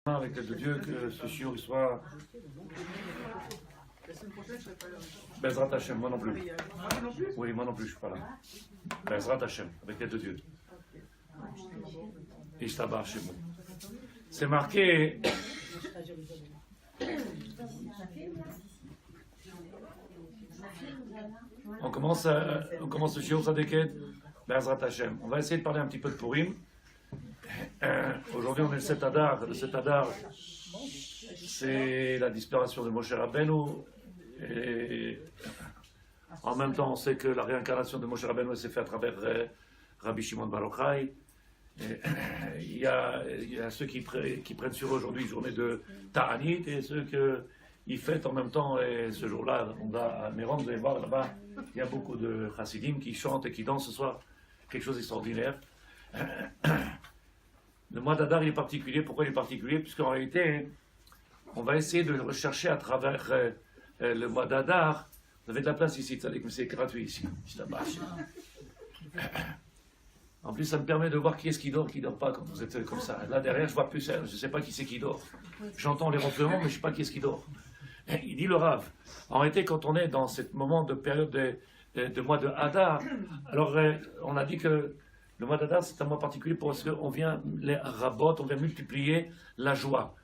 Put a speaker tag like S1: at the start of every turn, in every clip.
S1: Avec l'aide de Dieu, que ce shiur soit Bezrat Hashem, moi non plus. Oui, moi non plus, je suis pas là. Bezrat Hashem, avec l'aide de Dieu. Ishtabar chez moi. C'est marqué. On commence le shiur Sadeket, Bezrat Hashem. On va essayer de parler un petit peu de Purim. Aujourd'hui, on est le 7 Adar. Le 7 Adar, c'est la disparition de Moshe Rabbeinu. Et en même temps, on sait que la réincarnation de Moshe Rabbeinu s'est faite à travers Rabbi Shimon Bar Yochai. Il y a ceux qui prennent sur eux aujourd'hui une journée de Ta'anit et ceux qui fêtent en même temps. Et ce jour-là, on va à Méron, vous allez voir là-bas, il y a beaucoup de chassidim qui chantent et qui dansent ce soir. Quelque chose d'extraordinaire. Le mois d'Adar est particulier. Pourquoi il est particulier? Puisqu'en réalité, on va essayer de rechercher à travers le mois d'Adar. Vous avez de la place ici, mais c'est gratuit ici. En plus, ça me permet de voir qui est-ce qui dort pas quand vous êtes comme ça. Là derrière, je vois plus, je ne sais pas qui c'est qui dort. J'entends les ronflements, mais je ne sais pas qui est-ce qui dort. Il dit le Rav. En réalité, quand on est dans ce moment de période de mois de Hadar, alors on a dit que le mois d'Adar, c'est un mois particulier parce qu'on vient les rabot, on vient multiplier la joie.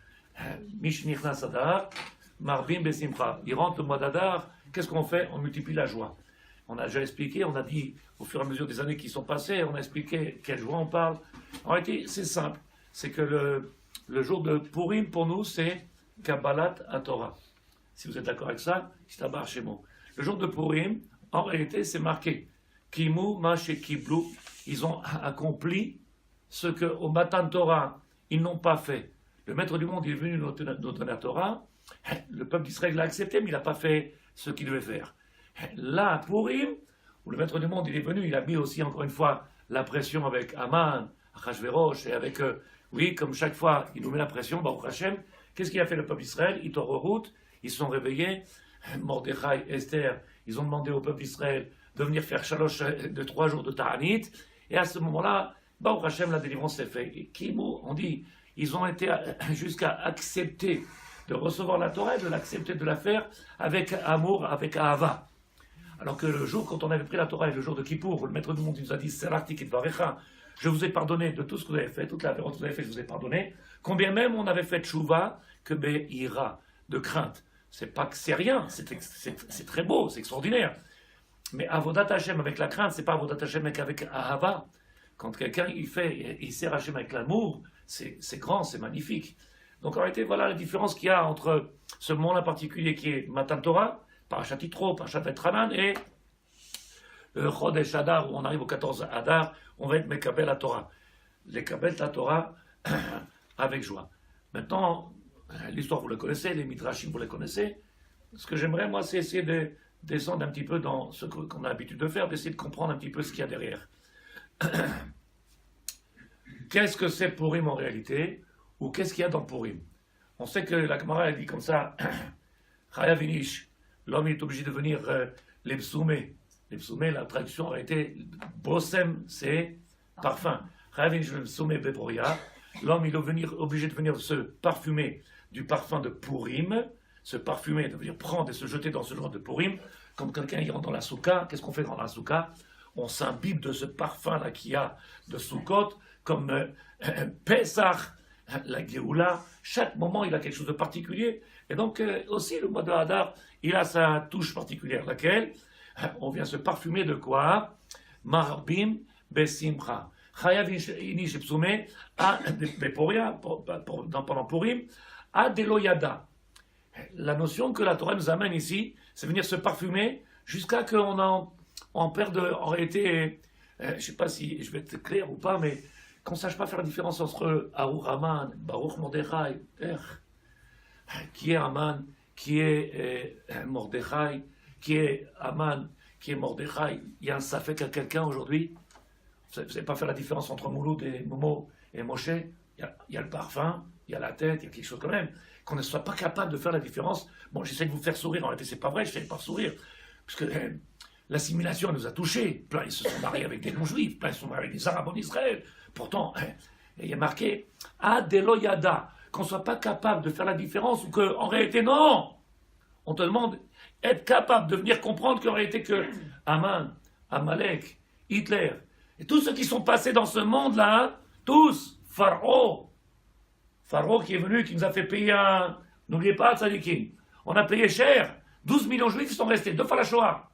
S1: Mishnichnas Adar, Marbim Besimcha. Il rentre le mois d'Adar, qu'est-ce qu'on fait? On multiplie la joie. On a déjà expliqué, on a dit au fur et à mesure des années qui sont passées, on a expliqué quelle joie on parle. En réalité, c'est simple. C'est que le jour de Purim, pour nous, c'est Kabbalat HaTorah. Si vous êtes d'accord avec ça, Ishtabar Shemo. Le jour de Purim, en réalité, c'est marqué Kimu Mashe Kiblu. Ils ont accompli ce qu'au Matan Torah, ils n'ont pas fait. Le maître du monde, il est venu nous donner la Torah. Le peuple d'Israël l'a accepté, mais il n'a pas fait ce qu'il devait faire. Là, à Purim, où le maître du monde, il est venu, il a mis aussi, encore une fois, la pression avec Aman, Achashverosh, et avec, oui, comme chaque fois, il nous met la pression, Baruch Hashem. Qu'est-ce qu'il a fait le peuple d'Israël? Ils route, ils se sont réveillés. Mordechai, Esther, ils ont demandé au peuple d'Israël de venir faire Shalosh de 3 jours de Ta'anit. Et à ce moment-là, Baruch Hashem, la délivrance s'est faite. Et Kimou, on dit, ils ont été jusqu'à accepter de recevoir la Torah et de l'accepter de la faire avec amour, avec ahava. Alors que le jour, quand on avait pris la Torah et le jour de Kippour, le maître du monde il nous a dit, je vous ai pardonné de tout ce que vous avez fait, toute la véronte que vous avez fait, je vous ai pardonné. Combien même on avait fait tchouva que be'ira, de crainte. C'est pas que c'est rien, c'est très beau, c'est extraordinaire. Mais Avodat Hashem avec la crainte, c'est pas Avodat Hashem avec Ahava. Quand quelqu'un il sert Hashem avec l'amour, c'est grand, c'est magnifique. Donc en réalité, voilà la différence qu'il y a entre ce moment-là particulier qui est Matan Torah, Parashat Yitro, Parashat Vatranan, et Chodesh Adar, où on arrive au 14 Adar, on va être Mekabel la Torah. Les Kabel la Torah avec joie. Maintenant, l'histoire vous la connaissez, les Midrashim vous les connaissez. Ce que j'aimerais, moi, c'est essayer de descendre un petit peu dans ce qu'on a l'habitude de faire, d'essayer de comprendre un petit peu ce qu'il y a derrière. Qu'est-ce que c'est Purim en réalité, ou qu'est-ce qu'il y a dans Purim? On sait que la Gemara elle dit comme ça, Chayav Inish, l'homme est obligé de venir les psoumés. Les psoumés, la traduction a été Bossem, c'est parfum. Chayav Inish le psoumé Bebroya, l'homme il est obligé de venir se parfumer du parfum de Purim, se parfumer, de venir prendre et se jeter dans ce genre de Purim, comme quelqu'un y rentre dans la souka. Qu'est-ce qu'on fait dans la souka? On s'imbibe de ce parfum-là qu'il y a de Sukkot, comme Pesach, la Géoula. Chaque moment, il a quelque chose de particulier. Et donc, aussi, le mois de Hadar, il a sa touche particulière. Laquelle? On vient se parfumer de quoi? Marbim Besimcha. Chayav Inish Psoumé, pendant Purim, Adeloyada. La notion que la Torah nous amène ici, c'est venir se parfumer jusqu'à qu'on en perde en réalité, je ne sais pas si je vais être clair ou pas, mais qu'on ne sache pas faire la différence entre Arour Aman, Baruch Mordechai, qui est Aman, qui est Mordechai, qui est Aman, qui est Mordechai. Il y a un safek à quelqu'un aujourd'hui. Vous ne savez pas faire la différence entre Mouloud et Momo et Moshe. Il y a le parfum, il y a la tête, il y a quelque chose quand même. Qu'on ne soit pas capable de faire la différence. Bon, j'essaie de vous faire sourire, en réalité, c'est pas vrai, je ne fais pas sourire. Parce que l'assimilation nous a touchés. Plein, ils se sont mariés avec des non-juifs, plein, ils se sont mariés avec des arabes en Israël. Pourtant, il y a marqué Adeloyada. qu'on ne soit pas capable de faire la différence ou qu'en réalité, non. On te demande être capable de venir comprendre qu'en réalité que Haman, Amalek, Hitler, et tous ceux qui sont passés dans ce monde-là, tous, Pharaon qui est venu, qui nous a fait payer un... N'oubliez pas, Tzadikim, on a payé cher. 12 millions de juifs sont restés, 2 fois la Shoah.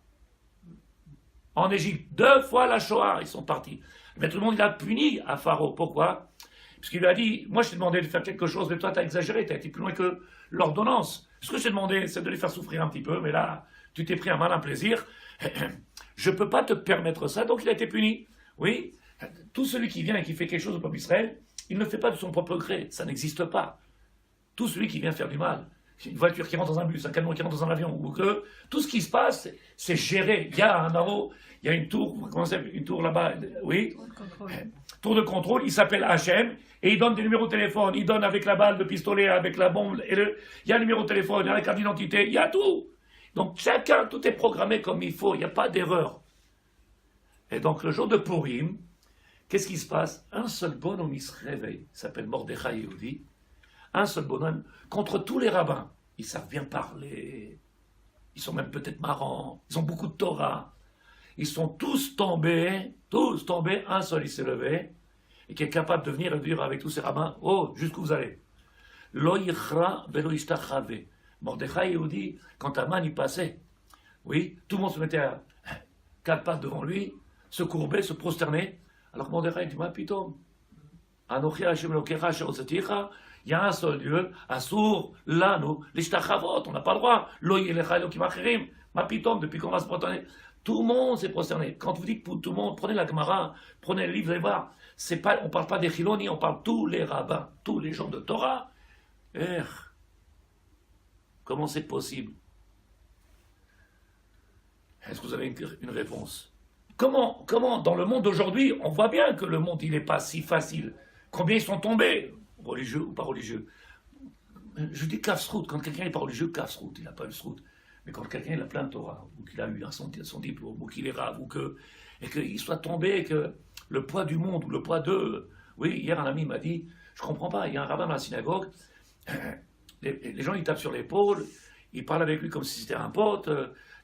S1: En Égypte, 2 fois la Shoah, ils sont partis. Mais tout le monde, il a puni à Pharaon. Pourquoi? Parce qu'il lui a dit, moi je t'ai demandé de faire quelque chose, mais toi tu as exagéré, tu as été plus loin que l'ordonnance. Ce que je t'ai demandé, c'est de les faire souffrir un petit peu, mais là, tu t'es pris un malin plaisir. Je ne peux pas te permettre ça, donc il a été puni. Oui, tout celui qui vient et qui fait quelque chose au peuple d'Israël, il ne le fait pas de son propre gré, ça n'existe pas. Tout celui qui vient faire du mal, une voiture qui rentre dans un bus, un camion qui rentre dans un avion, ou que tout ce qui se passe, c'est géré. Il y a un haut, il y a une tour, comment ça s'appelle, une tour là-bas, oui, tour de contrôle, il s'appelle HM, et il donne des numéros de téléphone, il donne avec la balle de pistolet, avec la bombe, il y a un numéro de téléphone, il y a la carte d'identité, il y a tout. Donc chacun, tout est programmé comme il faut, il n'y a pas d'erreur. Et donc le jour de Purim, qu'est-ce qui se passe? Un seul bonhomme, il se réveille, il s'appelle Mordechai Yehudi, un seul bonhomme, contre tous les rabbins. Ils savent bien parler, ils sont même peut-être marrants, ils ont beaucoup de Torah. Ils sont tous tombés, un seul il s'est levé, et qui est capable de venir et de dire avec tous ces rabbins, oh, jusqu'où vous allez? Lo yichra velo ishtachave. Mordechai Yehudi, quand Haman y passait, oui, tout le monde se mettait à 4 pattes devant lui, se courbait, se prosternait, alors que Mordechai dit, ma pitom, Anochi Hashem Elokecha asher hotzeticha, il y a un seul Dieu, Asur, Lanu, l'Ishtachavot, on n'a pas le droit. Lo yelecha Elokim acherim, ma pitom, depuis qu'on va se prosterner. Tout le monde s'est prosterné. Quand vous dites pour tout le monde, prenez la Gemara, prenez le livre, vous allez voir, on ne parle pas des Chiloni, on parle tous les rabbins, tous les gens de Torah. Comment c'est possible? Est-ce que vous avez une réponse? Comment, dans le monde d'aujourd'hui, on voit bien que le monde, il n'est pas si facile. Combien ils sont tombés? Religieux ou pas religieux. Je dis Kafsrout, quand quelqu'un n'est pas religieux, Kafsrout, il n'a pas eu Srout. Mais quand quelqu'un il a plein de Torah, ou qu'il a eu son diplôme, ou qu'il est rave, et qu'il soit tombé, et que le poids du monde, ou le poids de... Oui, hier un ami m'a dit, je ne comprends pas, il y a un rabbin dans la synagogue, les gens ils tapent sur l'épaule, ils parlent avec lui comme si c'était un pote,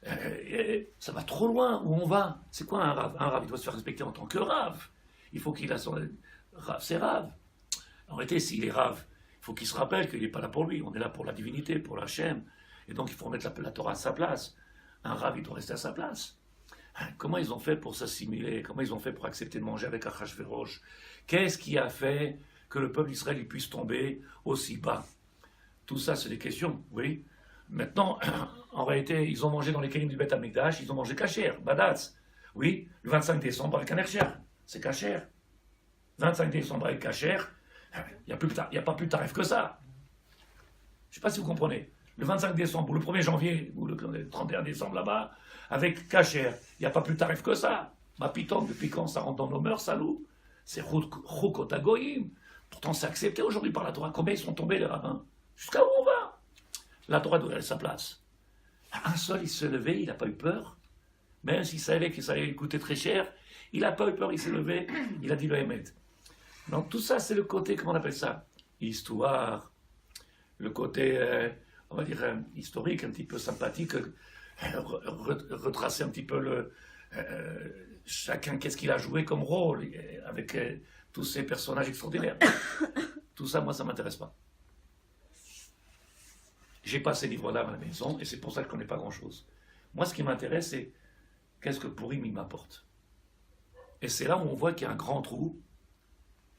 S1: et ça va trop loin, où on va? C'est quoi un rave? Un rave, il doit se faire respecter en tant que rave. Il faut qu'il a son... Rave, c'est rave. En réalité, s'il est rave, il faut qu'il se rappelle qu'il n'est pas là pour lui. On est là pour la divinité, pour la Shem. Et donc, il faut remettre la Torah à sa place. Un rave, il doit rester à sa place. Comment ils ont fait pour s'assimiler? Comment ils ont fait pour accepter de manger avec Achashverosh? Qu'est-ce qui a fait que le peuple d'Israël puisse tomber aussi bas? Tout ça, c'est des questions, oui. Maintenant, en réalité, ils ont mangé dans les kelim du Beth Amikdash, ils ont mangé kasher, badatz. Oui, le 25 décembre avec un ercher, c'est kasher. 25 décembre avec kasher, il n'y a pas plus tarif que ça. Je ne sais pas si vous comprenez. Le 25 décembre, ou le 1er janvier, ou le 31 décembre là-bas, avec kasher, il n'y a pas plus tarif que ça. Ma piton, depuis quand ça rentre dans nos mœurs, salou? C'est chukot agoyim. Pourtant, c'est accepté aujourd'hui par la Torah. Combien ils sont tombés, les rabbins? Jusqu'à où on va? La Torah doit aller à sa place. Un seul, il s'est levé, il n'a pas eu peur. Même s'il savait que ça allait coûter très cher, il n'a pas eu peur, il s'est levé, il a dit le Hémet. Donc tout ça, c'est le côté, comment on appelle ça? Histoire, le côté, on va dire, historique, un petit peu sympathique, retracer un petit peu chacun, qu'est-ce qu'il a joué comme rôle, avec tous ces personnages extraordinaires. Tout ça, moi, ça ne m'intéresse pas. J'ai pas ces livres-là à la maison, et c'est pour ça que je ne connais pas grand-chose. Moi, ce qui m'intéresse, c'est qu'est-ce que Purim il m'apporte. Et c'est là où on voit qu'il y a un grand trou.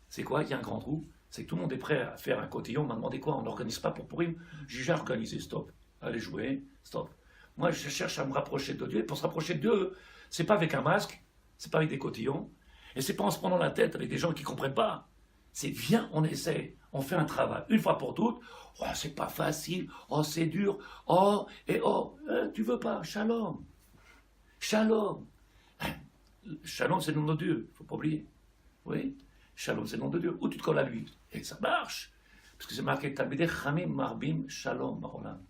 S1: C'est quoi qu'il y a un grand trou? C'est que tout le monde est prêt à faire un cotillon. On m'a demandé quoi? On n'organise pas pour Purim? J'ai déjà organisé, stop. Allez jouer, stop. Moi, je cherche à me rapprocher de Dieu. Et pour se rapprocher de Dieu, c'est pas avec un masque, c'est pas avec des cotillons, et c'est pas en se prenant la tête avec des gens qui ne comprennent pas. C'est viens, on essaie, on fait un travail, une fois pour toutes. Oh, c'est pas facile, oh, c'est dur, oh, et oh, tu veux pas, shalom. Shalom. Shalom, c'est le nom de Dieu, il ne faut pas oublier. Oui, Shalom, c'est le nom de Dieu. Où tu te colles à lui? Et ça marche. Parce que c'est marqué, Talmidei Chamim Marbim Shalom Barolam.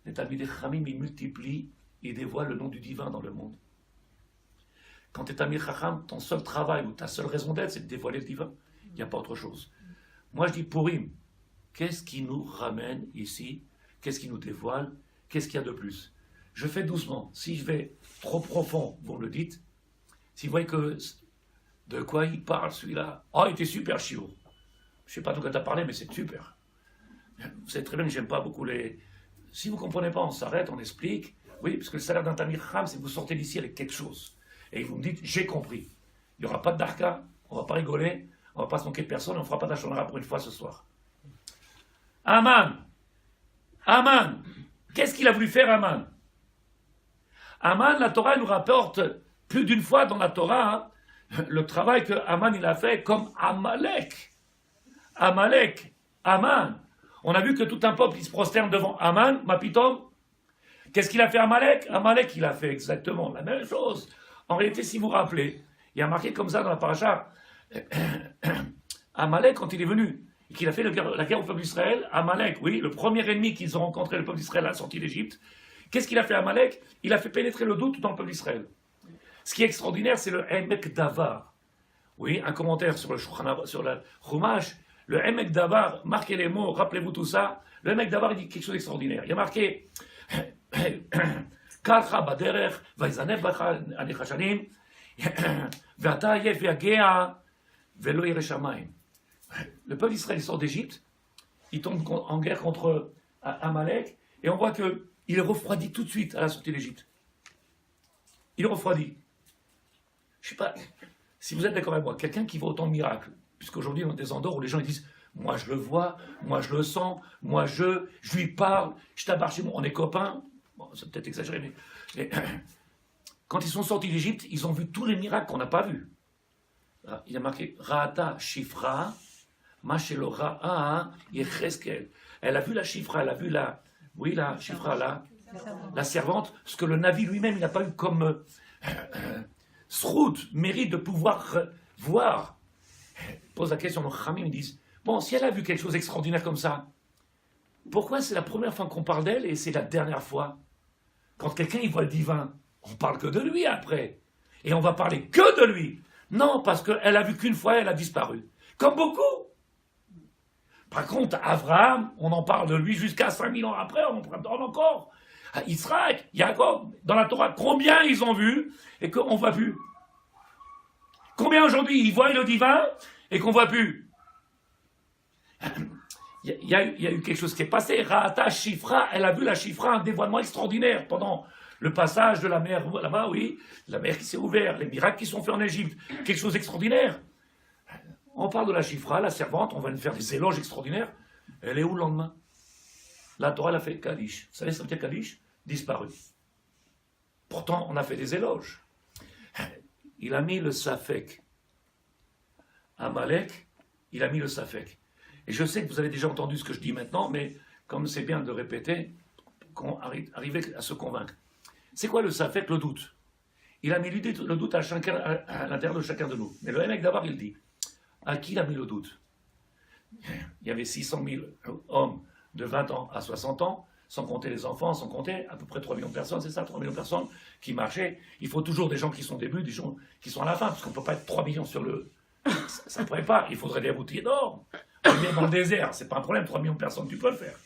S1: Les Talmidei Chamim, ils multiplient, ils dévoilent le nom du divin dans le monde. Quand tu es Talmid Chacham, ton seul travail ou ta seule raison d'être, c'est de dévoiler le divin. Il n'y a pas autre chose. Moi, je dis Purim. qu'est-ce qui nous ramène ici? Qu'est-ce qui nous dévoile? Qu'est-ce qu'il y a de plus? Je fais doucement. Si je vais trop profond, vous me le dites. Si vous voyez que de quoi il parle celui-là, oh, il était super chiot. Je ne sais pas de quoi tu as parlé, mais c'est super. Vous savez très bien que j'aime pas beaucoup les... Si vous ne comprenez pas, on s'arrête, on explique. Oui, parce que le salaire d'un Tamir Chacham, c'est que vous sortez d'ici avec quelque chose. Et vous me dites, j'ai compris. Il n'y aura pas de darka, on ne va pas rigoler, on ne va pas se manquer de personne, on ne fera pas d'achonara pour une fois ce soir. Aman, qu'est-ce qu'il a voulu faire, Aman? Aman, la Torah nous rapporte plus d'une fois dans la Torah le travail que Aman il a fait comme Amalek. Aman. On a vu que tout un peuple il se prosterne devant Aman, Mapitom. Qu'est-ce qu'il a fait Amalek? Amalek, il a fait exactement la même chose. En réalité, si vous vous rappelez, il y a marqué comme ça dans la paracha, Amalek, quand il est venu, et qu'il a fait la guerre au peuple d'Israël, Amalek, oui, le premier ennemi qu'ils ont rencontré, le peuple d'Israël, à la sortie d'Égypte, qu'est-ce qu'il a fait Amalek? Il a fait pénétrer le doute dans le peuple d'Israël. Ce qui est extraordinaire, c'est le Emek Davar. Oui, un commentaire sur le Chumash, le Emek Davar, marquez les mots, rappelez-vous tout ça, le Emek Davar, il dit quelque chose d'extraordinaire. Il y a marqué Karcha baderech, vaizanev bacha anechashanim, ve'ata yef yagea, ve'lo yireh shamayim. Le peuple d'Israël sort d'Égypte, il tombe en guerre contre Amalek, et on voit qu'il est refroidi tout de suite à la sortie d'Égypte. Il est refroidi. Je ne sais pas si vous êtes d'accord avec moi, quelqu'un qui voit autant de miracles, puisqu'aujourd'hui on a des endroits où les gens ils disent moi je le vois, moi je le sens, moi je lui parle, je t'abarre chez moi, on est copains. Bon, c'est peut-être exagéré, mais quand ils sont sortis d'Égypte, ils ont vu tous les miracles qu'on n'a pas vus. Il y a marqué Ra'ata Shifra, Mashelo Ra'a Yecheskel. Elle a vu la Shifra, elle a vu la Shifra là, la servante, ce que le Navi lui-même il n'a pas eu comme Srout, mérite de pouvoir voir. Pose la question aux Khamim, ils disent bon, si elle a vu quelque chose d'extraordinaire comme ça, pourquoi c'est la première fois qu'on parle d'elle et c'est la dernière fois? Quand quelqu'un il voit le divin, on parle que de lui après. Et on va parler que de lui. Non, parce qu'elle a vu qu'une fois, elle a disparu. Comme beaucoup. Par contre, Abraham, on en parle de lui jusqu'à 5000 ans après, on en parle encore. Israël, Jacob, dans la Torah, combien ils ont vu et qu'on ne voit plus? Combien aujourd'hui ils voient le divin et qu'on ne voit plus? Il y a eu quelque chose qui est passé. Ra'ata Shifra, elle a vu la Shifra, un dévoilement extraordinaire pendant le passage de la mer là-bas, oui, la mer qui s'est ouverte, les miracles qui sont faits en Égypte, quelque chose d'extraordinaire. On parle de la Shifra, la servante, on va lui faire des éloges extraordinaires. Elle est où le lendemain? La Torah, elle a fait Kaddish. Vous savez ce que ça veut dire Kaddish? Disparu. Pourtant, on a fait des éloges. Il a mis le Safek. Amalek, il a mis le Safek. Et je sais que vous avez déjà entendu ce que je dis maintenant, mais comme c'est bien de répéter, qu'on arrive à se convaincre. C'est quoi le Safek? Le doute. Il a mis le doute à l'intérieur de chacun de nous. Mais le Emek Davar, il dit, à qui il a mis le doute? Il y avait 600 000 hommes de 20 ans à 60 ans, sans compter les enfants, sans compter à peu près 3 millions de personnes, c'est ça, 3 millions de personnes qui marchaient. Il faut toujours des gens qui sont au début, des gens qui sont à la fin, parce qu'on ne peut pas être 3 millions sur le... Ça ne pourrait pas, il faudrait des routes énormes. On est dans le désert, c'est pas un problème, 3 millions de personnes, tu peux le faire.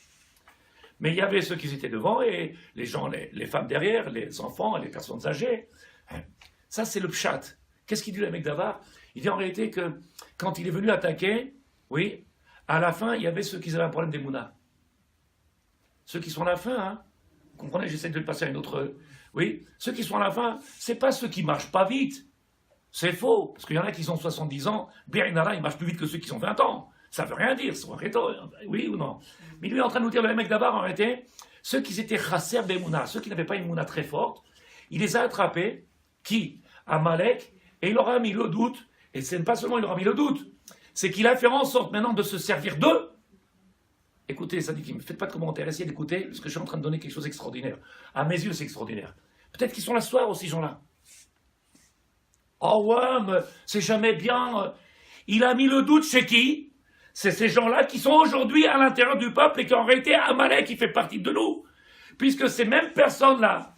S1: Mais il y avait ceux qui étaient devant et les gens, les femmes derrière, les enfants, les personnes âgées. Ça, c'est le pshat. Qu'est-ce qu'il dit le Emek Davar? Il dit en réalité que quand il est venu attaquer, oui, à la fin, il y avait ceux qui avaient un problème d'Emouna. Ceux qui sont à la fin, hein, vous comprenez, j'essaie de le passer à une autre... Oui, ceux qui sont à la fin, c'est pas ceux qui marchent pas vite. C'est faux, parce qu'il y en a qui ont 70 ans, bien ils marchent plus vite que ceux qui ont 20 ans. Ça veut rien dire, c'est oui ou non. Mais lui est en train de nous dire, le mec d'abord, en réalité, ceux qui étaient chasser d'Emouna, ceux qui n'avaient pas une Emouna très forte, il les a attrapés, qui? Amalek, et il leur a mis le doute, et c'est pas seulement il leur a mis le doute, c'est qu'il a fait en sorte maintenant de se servir d'eux. Écoutez, ça dit qu'il ne me faites pas de commentaires, essayez d'écouter, parce que je suis en train de donner quelque chose d'extraordinaire. À mes yeux, c'est extraordinaire. Peut-être qu'ils sont là ce soir aussi, ces gens-là. Oh ouais, mais c'est jamais bien. Il a mis le doute chez qui? C'est ces gens-là qui sont aujourd'hui à l'intérieur du peuple et qui en réalité Amalek qui fait partie de nous. Puisque ces mêmes personnes-là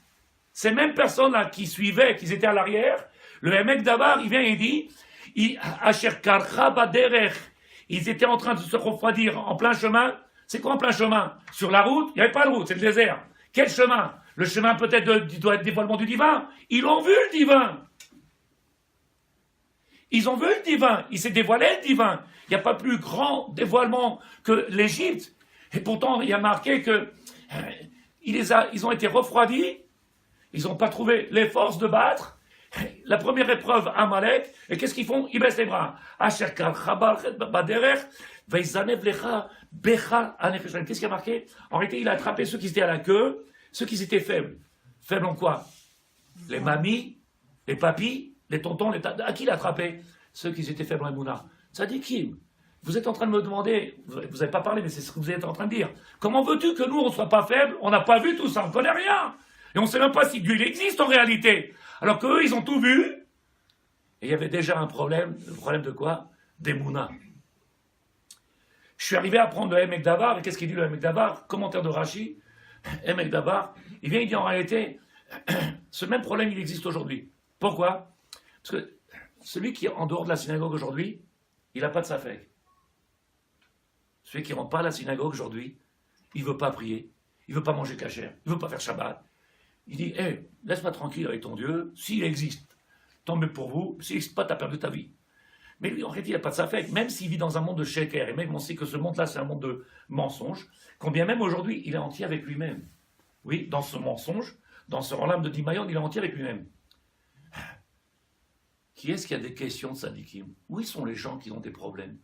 S1: qui suivaient, qui étaient à l'arrière, le Emek Davar, il vient et dit, Ils étaient en train de se refroidir en plein chemin. C'est quoi en plein chemin? Sur la route, il n'y avait pas de route, c'est le désert. Quel chemin? Le chemin peut-être doit être dévoilement du divin. Ils ont vu le divin. Ils ont vu le divin. Il s'est dévoilé le divin. Il n'y a pas plus grand dévoilement que l'Égypte. Et pourtant, il y a marqué que ils ont été refroidis. Ils n'ont pas trouvé les forces de battre. La première épreuve, Amalek, et qu'est-ce qu'ils font? Ils baissent les bras. Qu'est-ce qu'il y a marqué? En réalité, il a attrapé ceux qui étaient à la queue, ceux qui étaient faibles. Faibles en quoi? Les mamies, les papis, les tontons, les tatas. À qui il a attrapé? Ceux qui étaient faibles en Emouna. Ça dit qui? Vous êtes en train de me demander, vous n'avez pas parlé, mais c'est ce que vous êtes en train de dire. Comment veux-tu que nous, on ne soit pas faibles? On n'a pas vu tout ça, on ne connaît rien. Et on ne sait même pas si Dieu il existe en réalité. Alors qu'eux, ils ont tout vu. Et il y avait déjà un problème. Le problème de quoi? D'Emouna. Je suis arrivé à prendre le Emek Davar. Et qu'est-ce qu'il dit le Emek Davar? Commentaire de Rashi. Emek Davar. Il vient, il dit en réalité, ce même problème, il existe aujourd'hui. Pourquoi? Parce que celui qui est en dehors de la synagogue aujourd'hui, il n'a pas de safek. Celui qui ne rentre pas à la synagogue aujourd'hui, il ne veut pas prier. Il ne veut pas manger cachère. Il ne veut pas faire Shabbat. Il dit, hey, laisse-moi tranquille avec ton Dieu, s'il existe, tant mieux pour vous, s'il n'existe pas, tu as perdu ta vie. Mais lui, en réalité, il n'a pas de safek, même s'il vit dans un monde de sheker, et même on sait que ce monde-là, c'est un monde de mensonges, combien même aujourd'hui, il est entier avec lui-même. Oui, dans ce mensonge, dans ce rang-là de Dimayon, il est entier avec lui-même. Qui est-ce qui a des questions de sadikim? Où sont les gens qui ont des problèmes?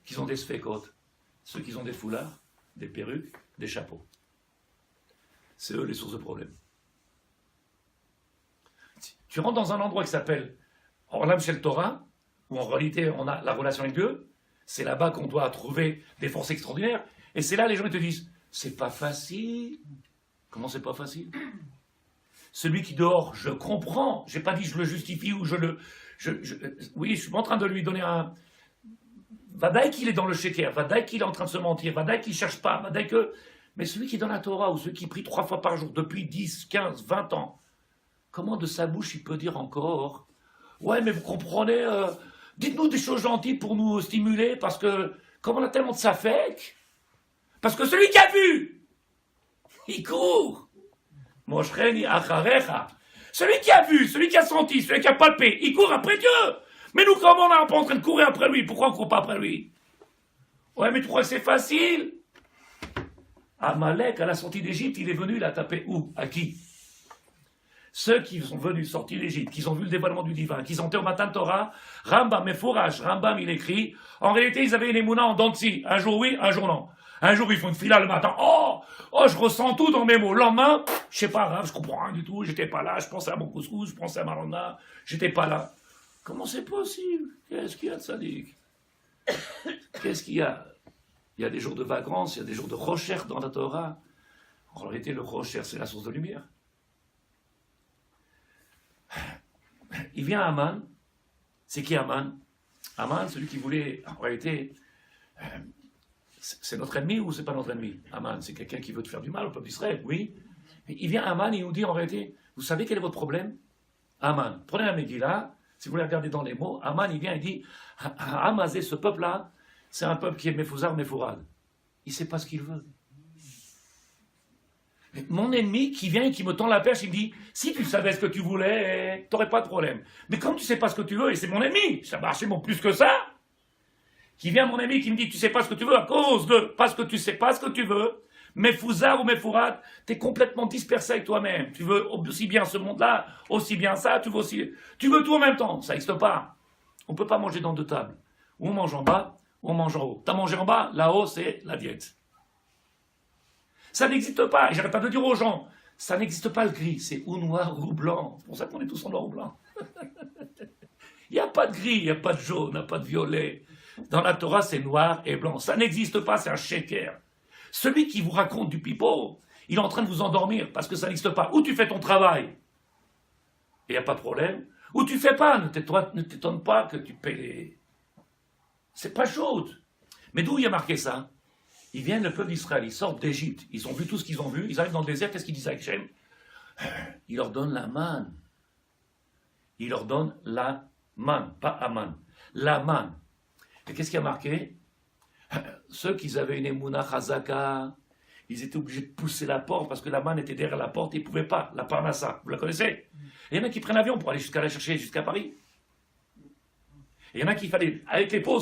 S1: Qui ont des sfekotes? Ceux qui ont des foulards, des perruques, des chapeaux. C'est eux les sources de problèmes. Tu rentres dans un endroit qui s'appelle Orlam Shel Torah, où en réalité on a la relation avec Dieu, c'est là-bas qu'on doit trouver des forces extraordinaires, et c'est là les gens ils te disent, c'est pas facile. Comment c'est pas facile? Celui qui dort, je comprends, j'ai pas dit je le justifie ou oui, je suis pas en train de lui donner un... Vadaï qu'il est dans le sheker, vadaï qu'il est en train de se mentir, vadaï qu'il cherche pas, vadaï que... Mais celui qui est dans la Torah, ou celui qui prie 3 fois par jour depuis 10, 15, 20 ans, comment de sa bouche il peut dire encore « Ouais, mais vous comprenez, dites-nous des choses gentilles pour nous stimuler, parce que, comme on a tellement de safek, parce que celui qui a vu, il court. Moshreni acharecha. Celui qui a vu, celui qui a senti, celui qui a palpé, il court après Dieu. Mais nous, comment on n'est pas en train de courir après lui? Pourquoi on ne court pas après lui? Ouais, mais tu crois que c'est facile? Amalek, à la sortie d'Égypte, il est venu, il a tapé où? À qui? Ceux qui sont venus sortir d'Égypte, qui ont vu le dévoilement du divin, qui sont au matin de Torah, Rambam et Fourage, Rambam il écrit, en réalité ils avaient les mounas en dents de scie, un jour oui, un jour non. Un jour ils font une fila le matin, oh, je ressens tout dans mes mots. Le lendemain, je sais pas, je comprends rien du tout, j'étais pas là, je pensais à mon couscous, je pensais à ma randa, j'étais pas là. Comment c'est possible? Qu'est-ce qu'il y a de sadique? Qu'est-ce qu'il y a? Il y a des jours de vacances, il y a des jours de recherche dans la Torah. En réalité, le recherche, c'est la source de lumière. Il vient à Aman. C'est qui Aman? Aman, celui qui voulait, en réalité, c'est notre ennemi ou c'est pas notre ennemi? Aman, c'est quelqu'un qui veut te faire du mal au peuple d'Israël, oui. Il vient à Aman et il nous dit en réalité, vous savez quel est votre problème? Aman, prenez la Megillah, si vous voulez regarder dans les mots, Aman il vient et dit, Amazé, ce peuple-là, c'est un peuple qui est Mefouzar, Mefourad. Il ne sait pas ce qu'il veut. Mon ennemi qui vient et qui me tend la perche, il me dit, si tu savais ce que tu voulais, tu n'aurais pas de problème. Mais comme tu ne sais pas ce que tu veux, et c'est mon ennemi, ça marche bon plus que ça, qui vient mon ennemi qui me dit, tu ne sais pas ce que tu veux à cause de, parce que tu ne sais pas ce que tu veux, Mefouzar ou Mefourad, tu es complètement dispersé avec toi-même. Tu veux aussi bien ce monde-là, aussi bien ça, tu veux tout en même temps. Ça n'existe pas. On ne peut pas manger dans 2 tables. Ou on mange en bas, ou on mange en haut. Tu as mangé en bas, là-haut, c'est la diète. Ça n'existe pas. Et j'arrête pas de dire aux gens, ça n'existe pas le gris, c'est ou noir ou blanc. C'est pour ça qu'on est tous en noir ou blanc. Il n'y a pas de gris, il n'y a pas de jaune, il n'y a pas de violet. Dans la Torah, c'est noir et blanc. Ça n'existe pas, c'est un sheker. Celui qui vous raconte du pipeau, il est en train de vous endormir parce que ça n'existe pas. Ou tu fais ton travail, et il n'y a pas de problème. Ou tu fais pas, ne t'étonne pas que tu paies les... C'est pas chaud. Mais d'où il y a marqué ça? Ils viennent, le peuple d'Israël, ils sortent d'Égypte, ils ont vu tout ce qu'ils ont vu, ils arrivent dans le désert, qu'est-ce qu'ils disent avec Hachem? Il leur donne la manne. Il leur donne la manne, pas Aman. La manne. Et qu'est-ce qui a marqué? ceux qui avaient une émouna chazaka, ils étaient obligés de pousser la porte parce que la manne était derrière la porte et ils ne pouvaient pas, la parnassa, vous la connaissez? Et il y en a qui prennent l'avion pour aller jusqu'à la chercher jusqu'à Paris. Et il y en a qui fallait, avec l'épaule,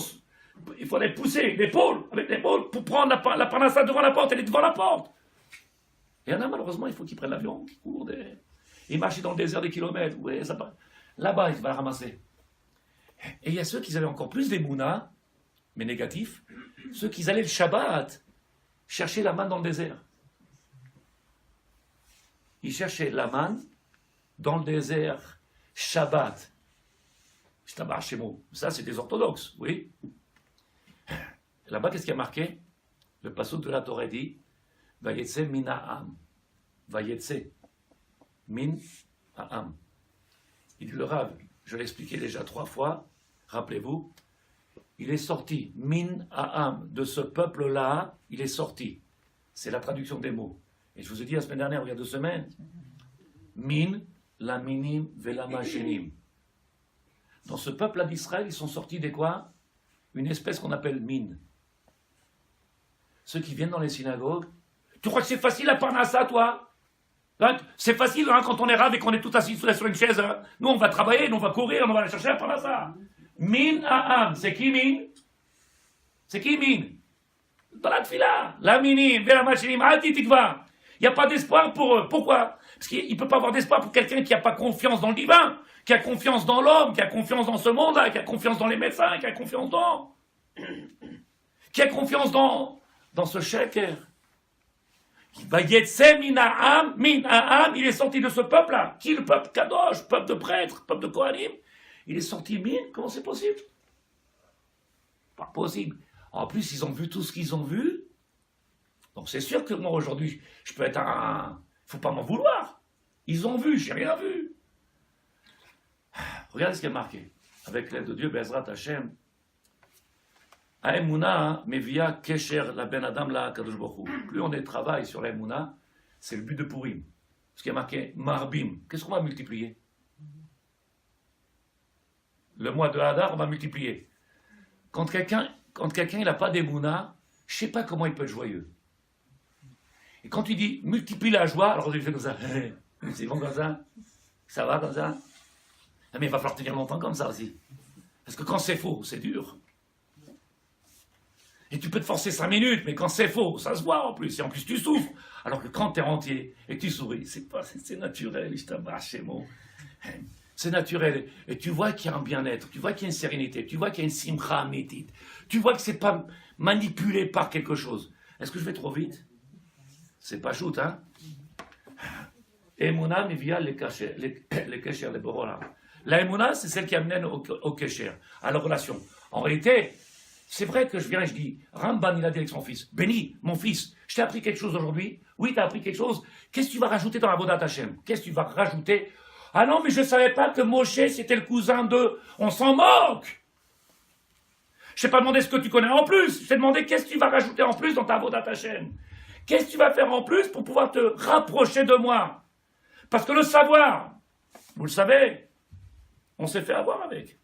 S1: il fallait pousser l'épaule, avec l'épaule, pour prendre la parnassa devant la porte, elle est devant la porte. Et il y en a malheureusement, il faut qu'ils prennent l'avion, qu'ils courent, ils marchent dans le désert des kilomètres, ouais, là-bas, ils vont la ramasser. Et il y a ceux qui avaient encore plus d'émouna, mais négatifs, ceux qui allaient le Shabbat chercher la manne dans le désert. Ils cherchaient la manne dans le désert, Shabbat. Ça, c'est des orthodoxes, oui. Là-bas, qu'est-ce qui a marqué? Le passouk de la Torah dit Vayetse min ha'am. Vayetse min ha'am. Il dit le Rav, je l'ai expliqué déjà 3 fois, rappelez-vous, il est sorti, min ha'am, de ce peuple-là, il est sorti. C'est la traduction des mots. Et je vous ai dit la semaine dernière, il y a 2 semaines, min, la minim, vela machenim. Dans ce peuple-là d'Israël, ils sont sortis des quoi? Une espèce qu'on appelle mine. Ceux qui viennent dans les synagogues, tu crois que c'est facile la parnassa, toi? Hein, c'est facile hein, quand on est rave et qu'on est tout assis sur une chaise. Hein. Nous, on va travailler, nous, on va courir, on va aller chercher la parnassa. Min ha'am, c'est qui mine? C'est qui mine? Dans la tfila, la minim, vers la machinim, alti tikva. Il n'y a pas d'espoir pour eux. Pourquoi? Parce qu'il ne peut pas avoir d'espoir pour quelqu'un qui n'a pas confiance dans le divin, qui a confiance dans l'homme, qui a confiance dans ce monde-là, qui a confiance dans les médecins, qui a confiance dans... qui a confiance dans ce sheker. Min ha'am, il est sorti de ce peuple-là. Qui est le peuple Kadosh, peuple de prêtres, peuple de Kohanim? Il est sorti min, comment c'est possible? Pas possible. En plus, ils ont vu tout ce qu'ils ont vu. Donc c'est sûr que moi aujourd'hui, je peux être un... Faut pas m'en vouloir. Ils ont vu, j'ai rien vu. Regardez ce qui est marqué. Avec l'aide de Dieu, Be'ezrat Hashem. Ha'emuna mevia kesher la ben adam la kadosh baruch hu. Plus on travaille sur l'Ha'emuna, c'est le but de Purim. Ce qui est marqué marbim. Qu'est-ce qu'on va multiplier? Le mois de Hadar, on va multiplier. Quand quelqu'un il n'a pas d'Ha'emuna, je ne sais pas comment il peut être joyeux. Et quand tu dis multiplie la joie, alors il fait comme ça. C'est bon comme ça? Ça va comme ça? Mais il va falloir tenir longtemps comme ça aussi. Parce que quand c'est faux, c'est dur. Et tu peux te forcer 5 minutes, mais quand c'est faux, ça se voit en plus. Et en plus, tu souffres. Alors que quand tu es entier et que tu souris, c'est naturel. C'est naturel. Et tu vois qu'il y a un bien-être, tu vois qu'il y a une sérénité, tu vois qu'il y a une simcha amétite. Tu vois que c'est pas manipulé par quelque chose. Est-ce que je vais trop vite? C'est pas shoot, hein? Emouna mivia le kesher, le borola. La Emouna, c'est celle qui amène au kesher, à la relation. En réalité, c'est vrai que je viens et je dis, Ramban, il a dit avec son fils, Béni, mon fils, je t'ai appris quelque chose aujourd'hui. Oui, tu as appris quelque chose. Qu'est-ce que tu vas rajouter dans la Avodat Hashem? Qu'est-ce que tu vas rajouter? Ah non, mais je ne savais pas que Moshe, c'était le cousin de... On s'en moque! Je t'ai pas demandé ce que tu connais en plus. Je t'ai demandé qu'est-ce que tu vas rajouter en plus dans ta Avodat Hashem. Qu'est-ce que tu vas faire en plus pour pouvoir te rapprocher de moi? Parce que le savoir, vous le savez, on s'est fait avoir avec.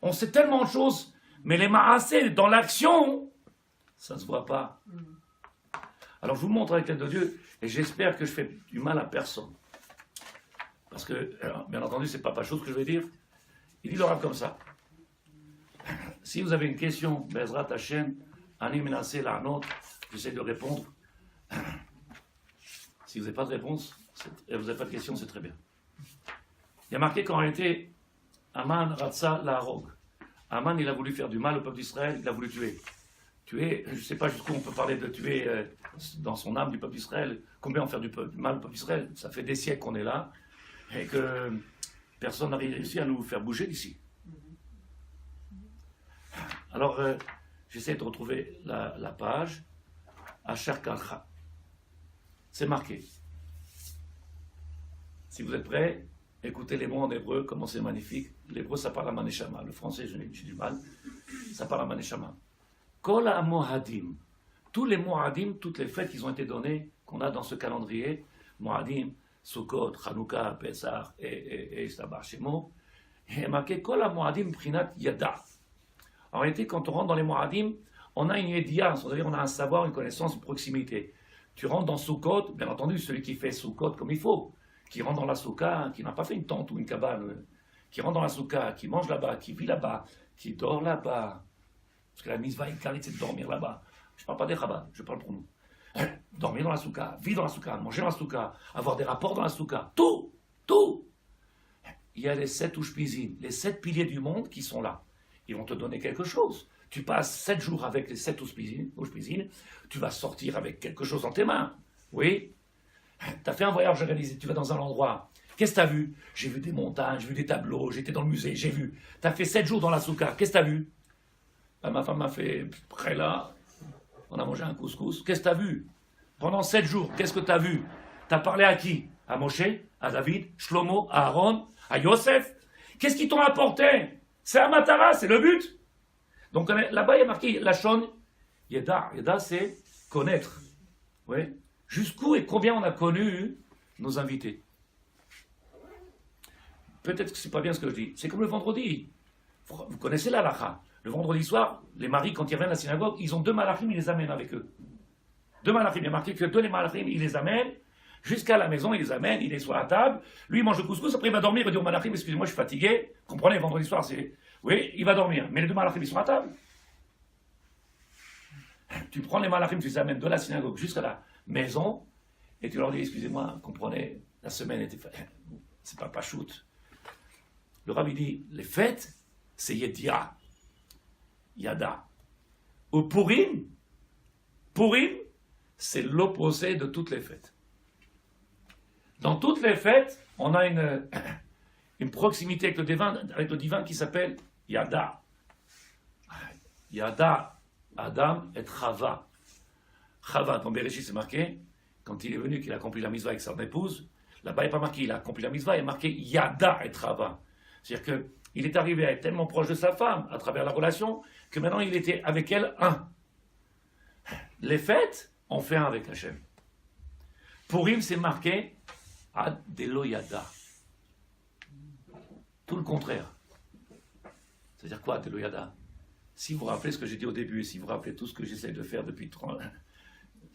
S1: On sait tellement de choses, mais les ma'aseh, dans l'action, ça ne se voit pas. Alors je vous montre avec l'aide de Dieu, et j'espère que je fais du mal à personne. Parce que, alors, bien entendu, c'est pas chose que je vais dire. Il dit le Rav comme ça. Si vous avez une question, Be'ezrat Hashem, Ani menacé la nôtre, j'essaie de répondre. Si vous n'avez pas de réponse, vous n'avez pas de question, c'est très bien. Il y a marqué qu'en réalité, Aman Ratsa Laharog. Aman, il a voulu faire du mal au peuple d'Israël, il a voulu tuer. Tuer, je ne sais pas jusqu'où on peut parler de tuer dans son âme du peuple d'Israël. Combien on fait du mal au peuple d'Israël? Ça fait des siècles qu'on est là et que personne n'a réussi à nous faire bouger d'ici. Alors, j'essaie de retrouver la page. Asher Kalcha. C'est marqué. Si vous êtes prêts, écoutez les mots en hébreu, comment c'est magnifique. L'hébreu, ça parle à Maneshama. Le français, j'ai du mal. Ça parle à Maneshama. Kol ha-mohadim. Tous les mohadim, toutes les fêtes qui ont été données, qu'on a dans ce calendrier, mohadim, Sukkot, Chanukah, Pesach et Sabach Shemo, il est marqué Kol ha-mohadim prinat yada. En réalité, quand on rentre dans les Moadim, on a une Yedia, c'est-à-dire on a un savoir, une connaissance, une proximité. Tu rentres dans Sukkot, bien entendu, celui qui fait Sukkot comme il faut, qui rentre dans la Soukha, qui n'a pas fait une tente ou une cabane, qui rentre dans la Soukha, qui mange là-bas, qui vit là-bas, qui dort là-bas. Parce que la mitzvah est c'est de dormir là-bas. Je ne parle pas des rabbins, je parle pour nous. Dormir dans la Soukha, vivre dans la Soukha, manger dans la Soukha, avoir des rapports dans la Soukha, tout. Il y a les 7 Ushpizin, les 7 piliers du monde qui sont là. Ils vont te donner quelque chose. Tu passes 7 jours avec les 7 Ushpizin, tu vas sortir avec quelque chose dans tes mains. Oui. Tu as fait un voyage organisé, tu vas dans un endroit. Qu'est-ce que tu as vu? J'ai vu des montagnes, j'ai vu des tableaux, j'étais dans le musée, j'ai vu. Tu as fait 7 jours dans la Soukha, qu'est-ce que tu as vu? Ma femme m'a fait près là, on a mangé un couscous. Qu'est-ce que tu as vu? Pendant 7 jours, qu'est-ce que tu as vu? Tu as parlé à qui? À Moshe, à David, Shlomo, à Aaron, à Yosef. Qu'est-ce qu'ils t'ont apporté? C'est un matara, c'est le but. Donc là-bas, il y a marqué la Shon Yeda. Yeda, c'est connaître. Oui. Jusqu'où et combien on a connu nos invités. Peut-être que c'est pas bien ce que je dis. C'est comme le vendredi. Vous connaissez la halakha. Le vendredi soir, les maris, quand ils reviennent à la synagogue, ils ont 2 malachim, ils les amènent avec eux. 2 malachim. Il y a marqué que 2 les malachim, ils les amènent jusqu'à la maison, ils les amènent, il est sur la table. Lui, il mange le couscous, après il va dormir, il va dire au malachim, excusez-moi, je suis fatigué. Comprenez, vendredi soir, c'est... Oui, il va dormir. Mais les 2 malachim, ils sont à table. Tu prends les malachim, tu les amènes de la synagogue jusqu'à la maison, et tu leur dis, excusez-moi, comprenez, la semaine était... C'est pas shoot. Le rabbi dit, les fêtes, c'est Yedia. Yada. Au Purim, c'est l'opposé de toutes les fêtes. Dans toutes les fêtes, on a une proximité avec le divin qui s'appelle Yada. Yada, Adam et Chava. Chava, dans Bereshit, c'est marqué, quand il est venu, qu'il a accompli la mitzvah avec son épouse, là-bas, il n'est pas marqué, il a accompli la mitzvah, il est marqué Yada et Chava. C'est-à-dire qu'il est arrivé à être tellement proche de sa femme, à travers la relation, que maintenant il était avec elle un. Les fêtes, on fait un avec Hachem. Purim, c'est marqué Ad Delo Yada. Tout le contraire. C'est-à-dire quoi, Ad Delo Yada? Si vous vous rappelez ce que j'ai dit au début, et si vous vous rappelez tout ce que j'essaie de faire depuis 30,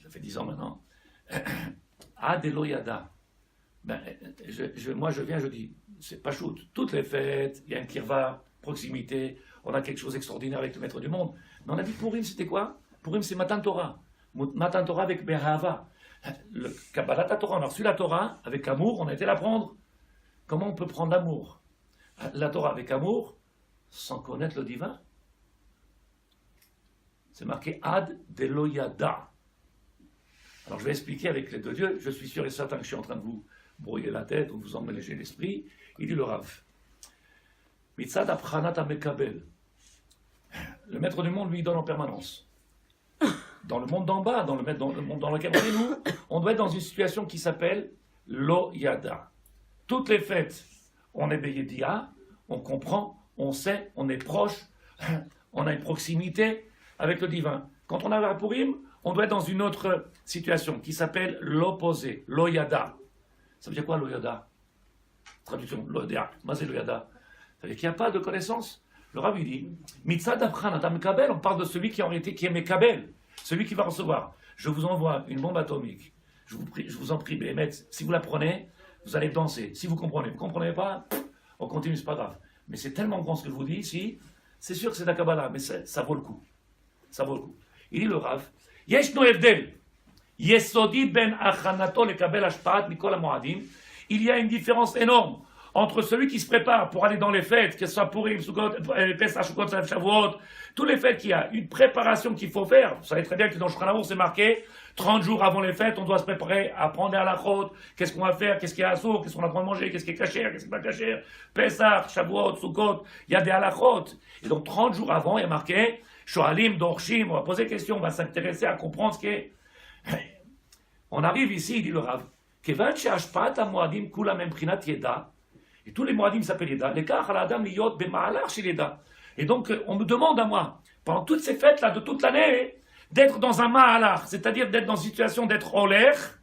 S1: ça fait 10 ans maintenant, Ad Delo Yada. Moi je viens, je dis, c'est pas shoot. Toutes les fêtes, il y a une kirva, proximité, on a quelque chose d'extraordinaire avec le maître du monde. Mais on a dit Purim, c'était quoi? Purim, c'est Matan Torah. Matan Torah avec Behava. Le Kabbalat Torah, on a reçu la Torah avec amour, on a été la prendre. Comment on peut prendre l'amour? La Torah avec amour, sans connaître le divin? C'est marqué Ad Delo Yada. Alors je vais expliquer avec l'aide de Dieu, je suis sûr et certain que je suis en train de vous brouiller la tête ou vous emménager l'esprit. Il dit le Rav. Mitzad Apranat Amekabel. Le maître du monde lui donne en permanence. Dans le monde d'en bas, dans le monde dans lequel on est nous, on doit être dans une situation qui s'appelle Lo Yada. Toutes les fêtes, on est Beyedia, on comprend, on sait, on est proche, on a une proximité avec le divin. Quand on a la Purim, on doit être dans une autre situation qui s'appelle l'opposé, Lo Yada. Ça veut dire quoi Lo Yada? Traduction, Lo Yada. Mais c'est Lo Yada. Ça veut dire qu'il n'y a pas de connaissance. Le rabbi dit, Mitzad Apran Adam Kabel, on parle de celui qui en réalité qui est Mekabel, celui qui va recevoir. Je vous envoie une bombe atomique. Je vous en prie, Béhémet, si vous la prenez, vous allez danser. Si vous comprenez, vous ne comprenez pas, on continue, c'est pas grave. Mais c'est tellement grand ce que je vous dis ici, c'est sûr que c'est de la Kabbalah, mais ça vaut le coup. Ça vaut le coup. Il dit le Rav, Yeshno Evdel, Yesodi ben Achanato le Kabel Ashpaat Mikol HaMoadim, il y a une différence énorme entre celui qui se prépare pour aller dans les fêtes, que ce soit Purim, Sukkot, Pesach, Sukkot, Shavuot, tous les fêtes qu'il y a, une préparation qu'il faut faire. Vous savez très bien que dans Shulchan Aruch c'est marqué, 30 jours avant les fêtes, on doit se préparer à prendre à la chôte, qu'est-ce qu'on va faire, qu'est-ce qui est assourd, qu'est-ce qu'on a le droit de manger, qu'est-ce qui est caché, qu'est-ce qui n'est pas caché, Pesach, Shavuot, Sukkot, il y a des halachot. Et donc 30 jours avant, il y a marqué, Shoalim, Dorshim, on va poser des questions, on va s'intéresser à comprendre ce qui est. On arrive ici, il dit le Rav, Kevan she'ashpaat hamoadim kulam membrinat yeda, et tous les moadim s'appellent Yeda. L'écart à l'Adam liyot b'ma'alar chez Yeda. Et donc, on me demande à moi, pendant toutes ces fêtes-là, de toute l'année, d'être dans un ma'alar, c'est-à-dire d'être dans une situation d'être en l'air,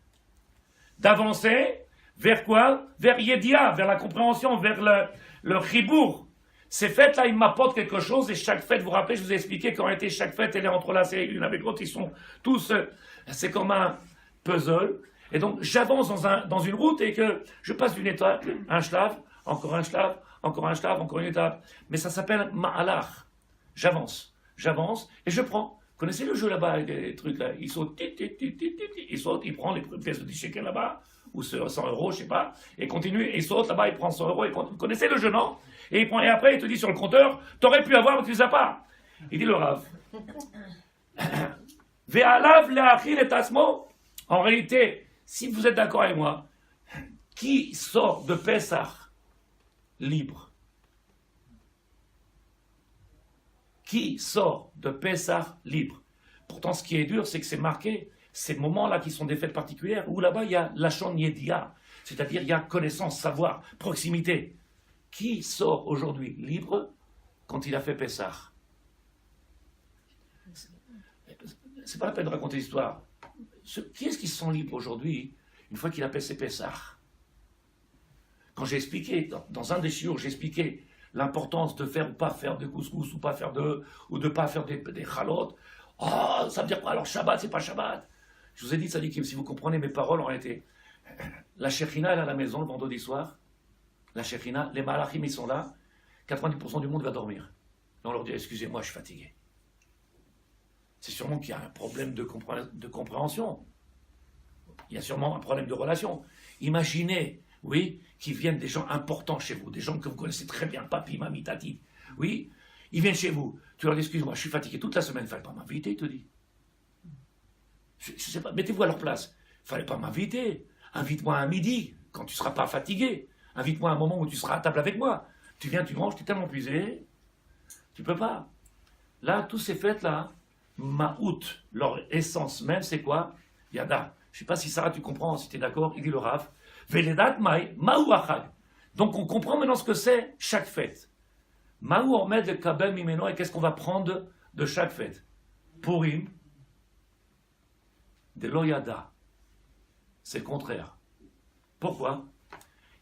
S1: d'avancer, vers quoi? Vers Yedia, vers la compréhension, vers le chibour. Ces fêtes-là, ils m'apportent quelque chose, et chaque fête, vous vous rappelez, je vous ai expliqué qu'en réalité, chaque fête, elle est entrelacée l'une avec l'autre, ils sont tous, c'est comme un puzzle. Et donc, j'avance dans une route et que je passe d'une étape, un shlav, encore un shlav, encore un shlav, encore une étape. Mais ça s'appelle ma'alach. J'avance, et je prends. Vous connaissez le jeu là-bas, avec les trucs là? Il saute, il saute, il prend les pièces de 10 shekels là-bas, ou 100 euros, je sais pas, et continue, et il saute là-bas, il prend 100 euros, et continue. Vous connaissez le jeu, non? Et après, il te dit sur le compteur, t'aurais pu avoir, mais tu les as pas. Il dit le Rav. Ve'alav le'achil et asmo. En réalité, si vous êtes d'accord avec moi, qui sort de Pessah libre? Qui sort de Pessah libre? Pourtant, ce qui est dur, c'est que c'est marqué, ces moments-là qui sont des fêtes particulières, où là-bas, il y a lachon yedia, c'est-à-dire il y a connaissance, savoir, proximité. Qui sort aujourd'hui libre quand il a fait Pessah? C'est pas la peine de raconter l'histoire. Qui est-ce qui se sent libre aujourd'hui, une fois qu'il a passé Pessah? Quand j'ai expliqué, dans un des chiours, j'ai expliqué l'importance de faire ou pas faire de couscous, ou de pas faire des chalotes. Oh, ça veut dire quoi? Alors Shabbat, c'est pas Shabbat. Je vous ai dit, Tzadikim, si vous comprenez mes paroles, en réalité, la Shekhinah, elle est à la maison le vendredi soir. La Shekhinah, les Malachim, ils sont là. 90% du monde va dormir. Et on leur dit, excusez-moi, je suis fatigué. C'est sûrement qu'il y a un problème de compréhension. Il y a sûrement un problème de relation. Imaginez, oui, qu'ils viennent des gens importants chez vous, des gens que vous connaissez très bien, papi, mamie, tati. Oui, ils viennent chez vous. Tu leur dis, excuse-moi, je suis fatigué toute la semaine, il ne fallait pas m'inviter, il te dit. Je ne sais pas, mettez-vous à leur place. Il ne fallait pas m'inviter. Invite-moi à midi, quand tu ne seras pas fatigué. Invite-moi à un moment où tu seras à table avec moi. Tu viens, tu manges, tu es tellement épuisé. Tu ne peux pas. Là, tous ces fêtes-là, Ma'out, leur essence même, c'est quoi? Yada. Je ne sais pas si Sarah, tu comprends, si tu es d'accord, il dit le Rav. Veledat mai, ma'ou achag. Donc on comprend maintenant ce que c'est chaque fête. Ma'ou ormed le kabel mimeno, et qu'est-ce qu'on va prendre de chaque fête? Purim, de loyada. C'est le contraire. Pourquoi?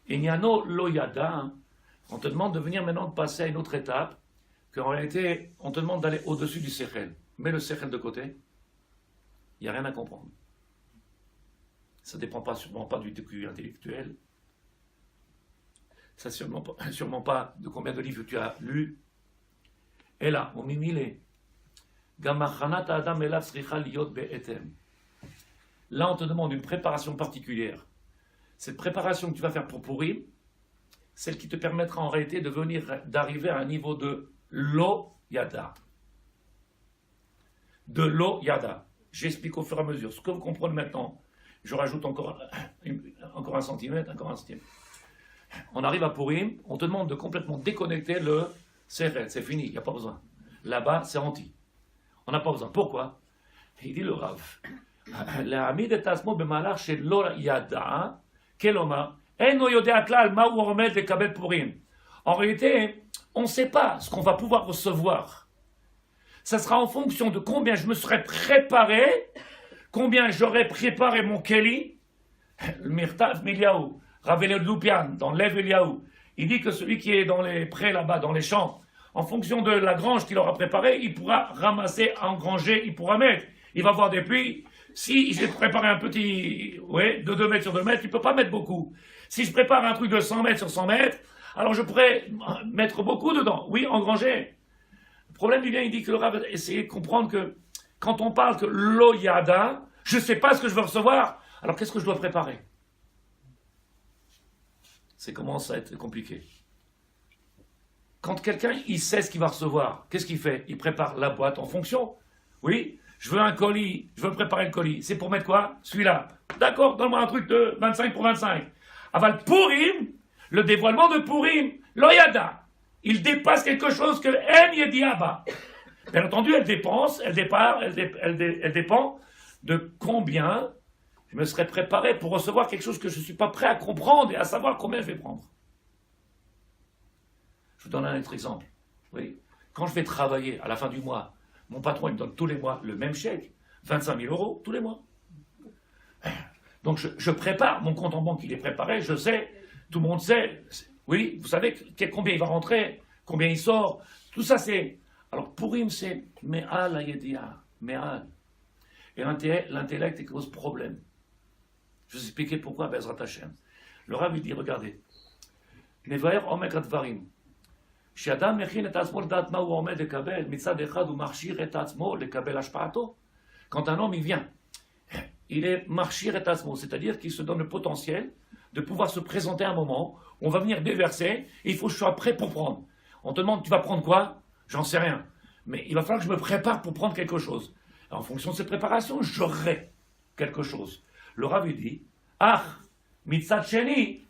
S1: Inyano loyada, on te demande de venir maintenant de passer à une autre étape, qu'en réalité, on te demande d'aller au-dessus du sechel. Mets le sechel de côté, il n'y a rien à comprendre. Ça ne dépend sûrement pas du TQ intellectuel. Ça ne sûrement pas de combien de livres tu as lu. Et là, au mimile, là, on te demande une préparation particulière. Cette préparation que tu vas faire pour Purim, celle qui te permettra en réalité d'arriver à un niveau de lo yada. De lo yada. J'explique au fur et à mesure. Ce que vous comprenez maintenant, je rajoute encore un centimètre, encore un centimètre. On arrive à Purim, on te demande de complètement déconnecter le Sechel, c'est fini, il n'y a pas besoin. Là-bas, c'est anti. On n'a pas besoin. Pourquoi? Il dit le Rav. L'ami de Tasmo bemalach chez lo yada, keloma, eno yodea klal ma'u ormed le kabel Purim. En réalité, on ne sait pas ce qu'on va pouvoir recevoir. Ça sera en fonction de combien je me serais préparé, combien j'aurais préparé mon Keli, le Mirtav Miliaou, Ravelé de Loupian, dans l'Ev Eliaou. Il dit que celui qui est dans les prés là-bas, dans les champs, en fonction de la grange qu'il aura préparée, il pourra ramasser, engranger, il pourra mettre. Il va voir des pluies. Si j'ai préparé un petit, de 2 mètres sur 2 mètres, il ne peut pas mettre beaucoup. Si je prépare un truc de 100 mètres sur 100 mètres, alors je pourrais mettre beaucoup dedans. Oui, engranger. Le problème, il dit que le Rav va essayer de comprendre que quand on parle que l'oyada, je ne sais pas ce que je veux recevoir, alors qu'est-ce que je dois préparer? C'est commence à être compliqué. Quand quelqu'un, il sait ce qu'il va recevoir, qu'est-ce qu'il fait? Il prépare la boîte en fonction. Oui, je veux un colis, je veux préparer le colis. C'est pour mettre quoi? Celui-là. D'accord, donne-moi un truc de 25 pour 25. Aval Purim, le dévoilement de Purim, l'oyada, il dépasse quelque chose que En Yediaba. Bien entendu, elle dépend de combien je me serais préparé pour recevoir quelque chose que je ne suis pas prêt à comprendre et à savoir combien je vais prendre. Je vous donne un autre exemple. Oui. Quand je vais travailler à la fin du mois, mon patron il me donne tous les mois le même chèque, 25 000 euros tous les mois. Donc je prépare, mon compte en banque il est préparé, je sais, tout le monde sait, oui, vous savez combien il va rentrer, combien il sort. Tout ça, c'est... Alors, Purim, c'est Me'al Hayedia, Me'al. Et l'intellect, il cause problème. Je vais vous expliquer pourquoi, Bezrat Hashem. Le Rav, il dit, regardez. Nevaer Omek Advarim. She'adam mechin et atzmo l'dat ma hu omed lekabel, mitzad echad hu marshir et atzmo lekabel hashpa'ato. Quand un homme, il vient, il est marshir et atzmo, c'est-à-dire qu'il se donne le potentiel de pouvoir se présenter à un moment, on va venir déverser, et il faut que je sois prêt pour prendre. On te demande, tu vas prendre quoi? J'en sais rien. Mais il va falloir que je me prépare pour prendre quelque chose. En fonction de cette préparation, j'aurai quelque chose. Le Rav lui dit, ah, mitzad sheni,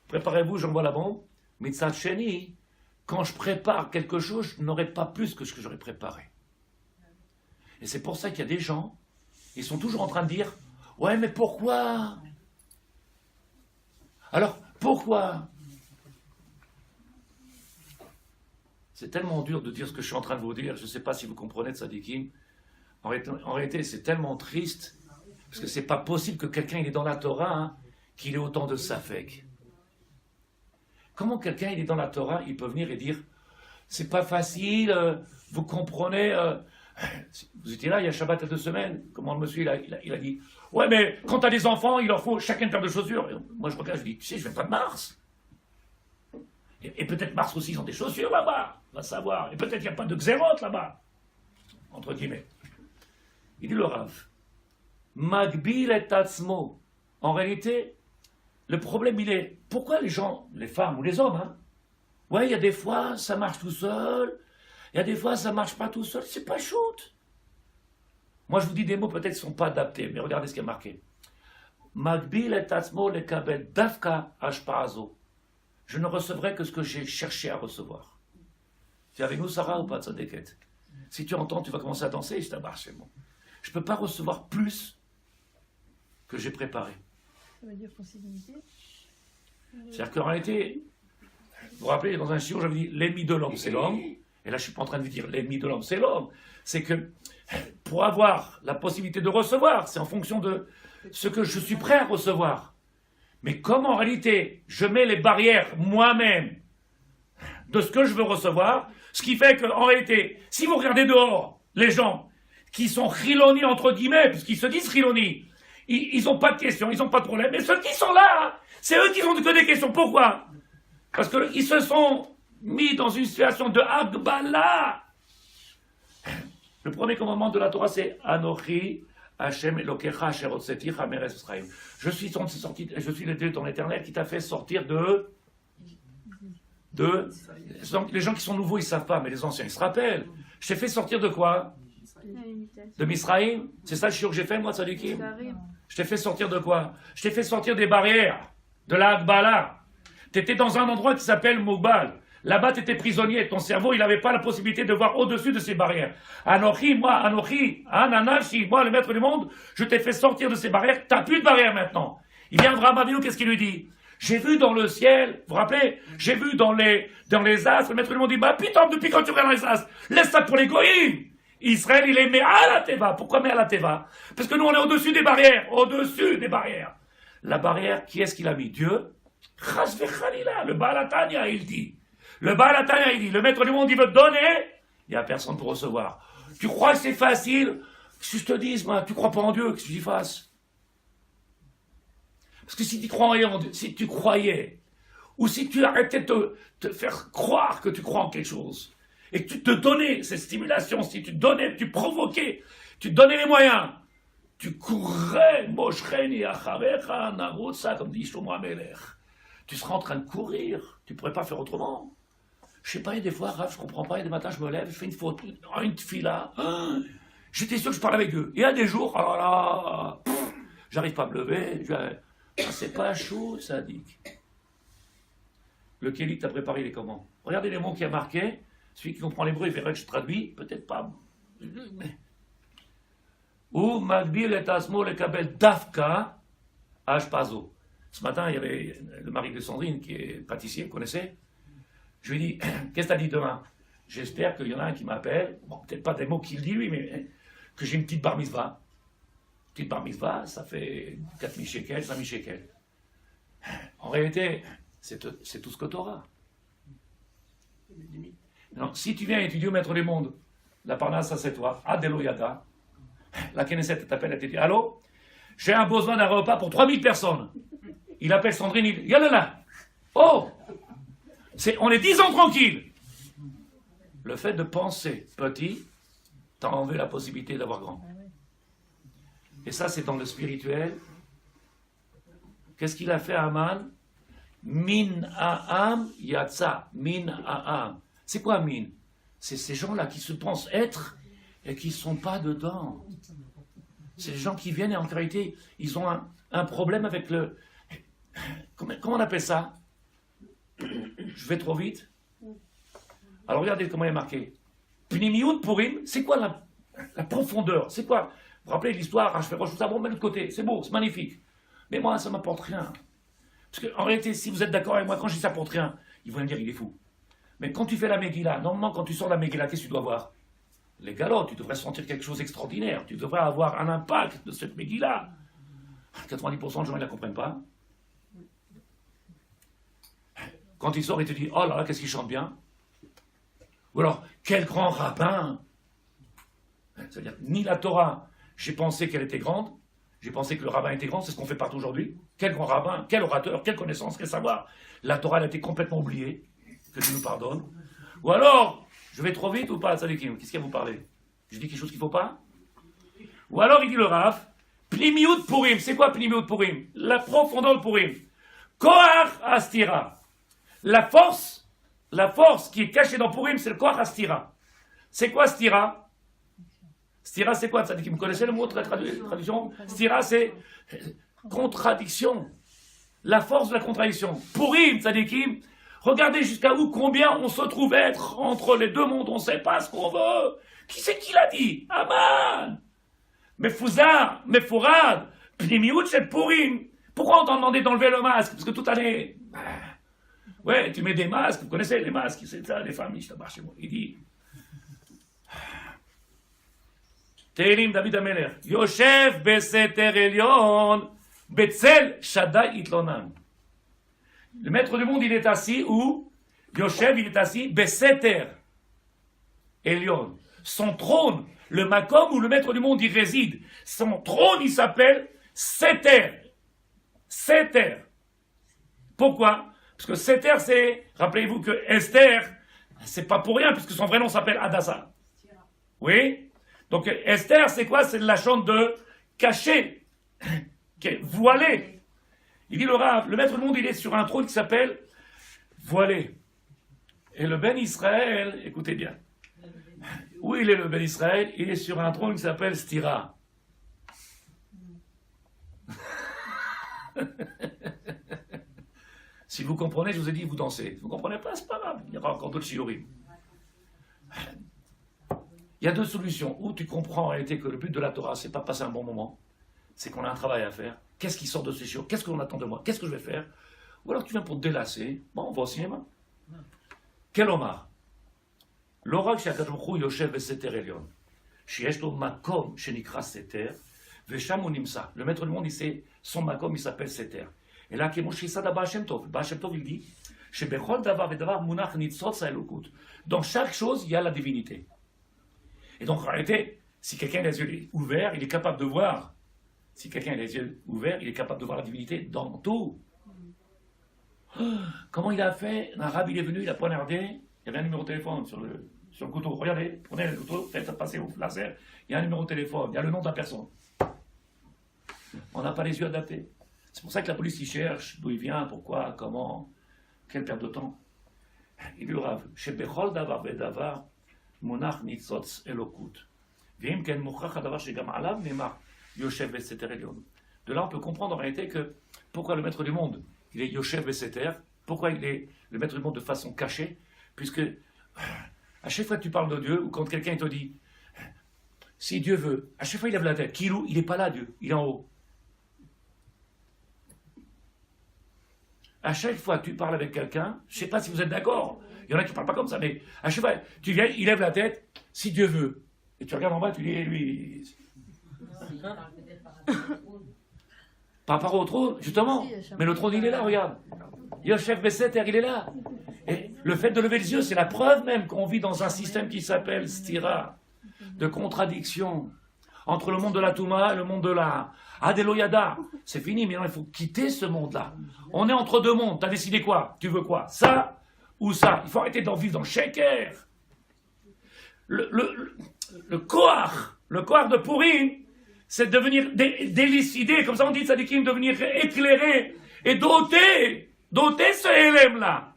S1: préparez-vous, j'envoie la bombe. Mitzad sheni, quand je prépare quelque chose, je n'aurai pas plus que ce que j'aurais préparé. Et c'est pour ça qu'il y a des gens, ils sont toujours en train de dire, ouais, mais pourquoi? Alors, pourquoi? C'est tellement dur de dire ce que je suis en train de vous dire, je ne sais pas si vous comprenez de Tzadikim. En réalité, c'est tellement triste, parce que c'est pas possible que quelqu'un il est dans la Torah, hein, qu'il ait autant de safek. Comment quelqu'un il est dans la Torah, il peut venir et dire, c'est pas facile, vous comprenez, vous étiez là il y a Shabbat à 2 semaines, comment le monsieur il a dit, ouais mais quand tu as des enfants, il leur faut chacun une paire de chaussures. Et moi je regarde, je dis, tu sais, je viens pas de Mars. Et peut-être Mars aussi, ils ont des chaussures là-bas, on va savoir. Et peut-être qu'il n'y a pas de xérote là-bas, entre guillemets. Il dit le Rav, Magbil et Tatzmo. En réalité, le problème il est, pourquoi les gens, les femmes ou les hommes, hein, ouais, il y a des fois ça marche tout seul, il y a des fois ça marche pas tout seul, c'est pas shoot. Moi je vous dis des mots peut-être qui ne sont pas adaptés, mais regardez ce qui est marqué. Magbil et Tatzmo le kabel dafka ashpa'azo. Je ne recevrai que ce que j'ai cherché à recevoir. Tu es avec nous, Sarah, ou pas, Tzadeket? Si tu entends, tu vas commencer à danser, je t'abarre, c'est bon. Je ne peux pas recevoir plus que j'ai préparé.
S2: Ça veut dire possibilité.
S1: C'est-à-dire qu'en réalité, vous vous rappelez, dans un chiot, j'avais dit l'ennemi de l'homme, c'est l'homme. Et là, je ne suis pas en train de vous dire l'ennemi de l'homme, c'est l'homme. C'est que pour avoir la possibilité de recevoir, c'est en fonction de ce que je suis prêt à recevoir. Mais comme en réalité, je mets les barrières moi-même de ce que je veux recevoir, ce qui fait qu'en réalité, si vous regardez dehors, les gens qui sont chiloni entre guillemets, puisqu'ils se disent chiloni, ils n'ont pas de questions, ils n'ont pas de problème. Mais ceux qui sont là, c'est eux qui ont que des questions. Pourquoi? Parce qu'ils se sont mis dans une situation de Agbala. Le premier commandement de la Torah, c'est Anochi Hashem Elokecha Asher Hotzeticha Meretz Mitzrayim. Je suis le Dieu ton éternel qui t'a fait sortir de... Donc, les gens qui sont nouveaux, ils ne savent pas, mais les anciens, ils se rappellent. Je t'ai fait sortir de quoi? De Misraïm. C'est ça le chiot que j'ai fait, moi, Tzadikim? Je t'ai fait sortir de quoi? Je t'ai fait sortir des barrières, de la Akbala. Tu étais dans un endroit qui s'appelle Moubal. Là-bas, tu étais prisonnier. Ton cerveau, il n'avait pas la possibilité de voir au-dessus de ces barrières. Anochi, Ananashi, moi, le maître du monde, je t'ai fait sortir de ces barrières. Tu n'as plus de barrières maintenant. Il vient Abraham Avinu, qu'est-ce qu'il lui dit? J'ai vu dans le ciel, vous vous rappelez? J'ai vu dans les astres, le maître du monde dit, bah putain, depuis quand tu regardes dans les astres? Laisse ça pour les goïms. Israël, il est Me'al Teva. Pourquoi Me'al Teva? Parce que nous, on est au-dessus des barrières. Au-dessus des barrières. La barrière, qui est-ce qu'il a mis? Dieu? Chas v'chalila. Le Baal HaTanya, il dit. Le Baal HaTanya, il dit. Le maître du monde, il veut te donner. Il n'y a personne pour recevoir. Tu crois que c'est facile? Si je te dise, moi, tu crois pas en Dieu, qu'est-ce que tu fasses? Parce que si tu croyais en Dieu, si tu croyais, ou si tu arrêtais de te faire croire que tu crois en quelque chose, et que tu te donnais cette stimulation, si tu te donnais, tu provoquais, tu te donnais les moyens, tu courrais, Moshcheni acharecha narutza, comme dit Shlomo HaMelech. Tu seras en train de courir, tu ne pourrais pas faire autrement. Je sais pas, il y a des fois, Rav, je comprends pas, il y a des matins, je me lève, je fais une faute, une tefila, j'étais sûr que je parlais avec Dieu. Il y a des jours, alors là, j'arrive pas à me lever, c'est pas chaud, sadique. Le Kéli t'a préparé les comment? Regardez les mots qu'il y a marqués. Celui qui comprend l'hébreu, il verra que je traduis, peut-être pas. Ou Magbil et Asmo le Kabel Dafka Ashpazo. Ce matin, il y avait le mari de Sandrine qui est pâtissier, vous connaissez? Je lui ai dit, qu'est-ce que t'as dit demain? J'espère qu'il y en a un qui m'appelle, bon, peut-être pas des mots qu'il dit lui, mais que j'ai une petite bar mitzvah. Petite bar mitzvah, ça fait 4000 shekels, 5000 shekels. En réalité, c'est tout ce que tu auras. Non, si tu viens et tu dis au maître du monde, la Parnasse, ça c'est toi, Adelo Yada, la Knesset t'appelle et te dit, allô, j'ai un besoin d'un repas pour 3000 personnes. Il appelle Sandrine, il dit, yalala, oh, on est 10 ans tranquille. Le fait de penser petit, t'as enlevé la possibilité d'avoir grand. Et ça, c'est dans le spirituel. Qu'est-ce qu'il a fait à Aman? Min ha'am yatsa. Min ha'am. C'est quoi min? C'est ces gens-là qui se pensent être et qui ne sont pas dedans. C'est les gens qui viennent et en réalité, ils ont un problème avec le... Comment on appelle ça? Je vais trop vite. Alors regardez comment il est marqué. Pnimiyut Purim, c'est quoi la profondeur? C'est quoi? Vous vous rappelez l'histoire, je fais Rosh Hashanah, bon, mais de l'autre côté, c'est beau, c'est magnifique. Mais moi, ça ne m'apporte rien. Parce qu'en réalité, si vous êtes d'accord avec moi, quand je dis ça n'apporte rien, ils vont me dire il est fou. Mais quand tu fais la Megillah, normalement, quand tu sors la Megillah, qu'est-ce que tu dois voir? Les galops, tu devrais sentir quelque chose d'extraordinaire. Tu devrais avoir un impact de cette Megillah. 90% des gens, ils ne la comprennent pas. Quand il sort, il te dit oh là là, qu'est-ce qu'il chante bien. Ou alors, quel grand rabbin. C'est-à-dire, ni la Torah, j'ai pensé qu'elle était grande, j'ai pensé que le rabbin était grand, c'est ce qu'on fait partout aujourd'hui. Quel grand rabbin, quel orateur, quelle connaissance, quel savoir. La Torah, elle a été complètement oubliée, que Dieu nous pardonne. Ou alors, je vais trop vite ou pas, Tzadikim? Qu'est-ce qu'il y a à vous parler? Je dis quelque chose qu'il ne faut pas? Ou alors, il dit le Rav, Pnimiyut Purim, c'est quoi Pnimiyut Purim? La profondeur de Purim. Koach Astira. La force qui est cachée dans Purim, c'est le Koach Astira. C'est quoi Stira? Stira, c'est quoi? Tzadikim, vous connaissez le mot de la traduction? Stira, c'est contradiction. La force de la contradiction. Purim, Tzadikim, regardez jusqu'à où, combien on se trouve être entre les deux mondes, on ne sait pas ce qu'on veut. Qui c'est qui l'a dit? Aman! Mefouzar, Mefourad, Pnimiyut, c'est Purim. Pourquoi on t'a demandé d'enlever le masque? Parce que toute année, ouais, tu mets des masques, vous connaissez les masques, c'est ça, les familles, je t'abats chez moi. Il dit, Tehillim David Amelech, Yoshev Beseter Elyon, Betzel Shaddai Itlonan. Le maître du monde, il est assis où? Yoshev, il est assis, Beseter Elyon. Son trône, le makom où le maître du monde, il réside. Son trône, il s'appelle Seter. Seter. Pourquoi? Parce que Seter, c'est, rappelez-vous que Esther, c'est pas pour rien, puisque son vrai nom s'appelle Hadassah. Oui? Donc Esther, c'est quoi? C'est de la chante de caché, voilé. Il dit le Rav, le maître du monde, il est sur un trône qui s'appelle voilé. Et le Ben Israël, écoutez bien, où il est le Ben Israël? Il est sur un trône qui s'appelle Stira. Si vous comprenez, je vous ai dit, vous dansez. Si vous ne comprenez pas, c'est pas grave. Il y aura encore d'autres shiurim. Il y a deux solutions. Ou tu comprends en réalité que le but de la Torah, c'est pas passer un bon moment, c'est qu'on a un travail à faire. Qu'est-ce qui sort de ces shiurim? Qu'est-ce qu'on attend de moi? Qu'est-ce que je vais faire? Ou alors tu viens pour te délasser. Bon, on va au cinéma. Quel Omar? L'orak שהקדוש ברוך הוא יושב בסתר עליון, שיש לו מקום שנקרא סתר, ושם הוא נמצא. Le maître du monde, il sait, son makom, il s'appelle סתר. Et là, כמו שיסד הבעל שם טוב, בעל שם טוב, il dit, שבכל דבר ודבר מונח ניצוץ האלוקות. Dans chaque chose, il y a la divinité. Et donc, en réalité, si quelqu'un a les yeux ouverts, il est capable de voir. Si quelqu'un a les yeux ouverts, il est capable de voir la divinité dans tout. Comment il a fait? Un arabe, il est venu, il a poignardé, il y avait un numéro de téléphone sur le couteau. Regardez, prenez le couteau, faites passer au laser, il y a un numéro de téléphone, il y a le nom de la personne. On n'a pas les yeux adaptés. C'est pour ça que la police y cherche d'où il vient, pourquoi, comment, quelle perte de temps. Il lui rave, chez Bechol Davar Bedavar, Monach Nitzotz Elokut. Vim Ken Mouchach Davar Shegam Alav Nemar Yoshev Beseter Elion. De là, on peut comprendre en réalité que pourquoi le maître du monde, il est Yoshev Beseter, pourquoi il est le maître du monde de façon cachée, puisque à chaque fois que tu parles de Dieu, ou quand quelqu'un te dit, si Dieu veut, à chaque fois il lève la tête, Kilou, il n'est pas là, Dieu, il est en haut. À chaque fois que tu parles avec quelqu'un, je ne sais pas si vous êtes d'accord, il y en a qui ne parlent pas comme ça, mais à chaque fois, tu viens, il lève la tête, si Dieu veut. Et tu regardes en bas, tu dis, lui. Par rapport au trône, justement. Mais le trône, il est là, regarde. Yoshev Beseter, il est là. Et Le fait de lever les yeux, c'est la preuve même qu'on vit dans un système qui s'appelle stira, de contradiction entre le monde de la Touma et le monde de la Adeloyada. C'est fini, mais non, il faut quitter ce monde-là. On est entre deux mondes. T'as décidé quoi? Tu veux quoi? Ça ou ça? Il faut arrêter d'en vivre dans le shaker. Le koar de Purim, c'est de venir délucider, comme ça on dit tzadikim, de venir éclairer et doter ce élève-là.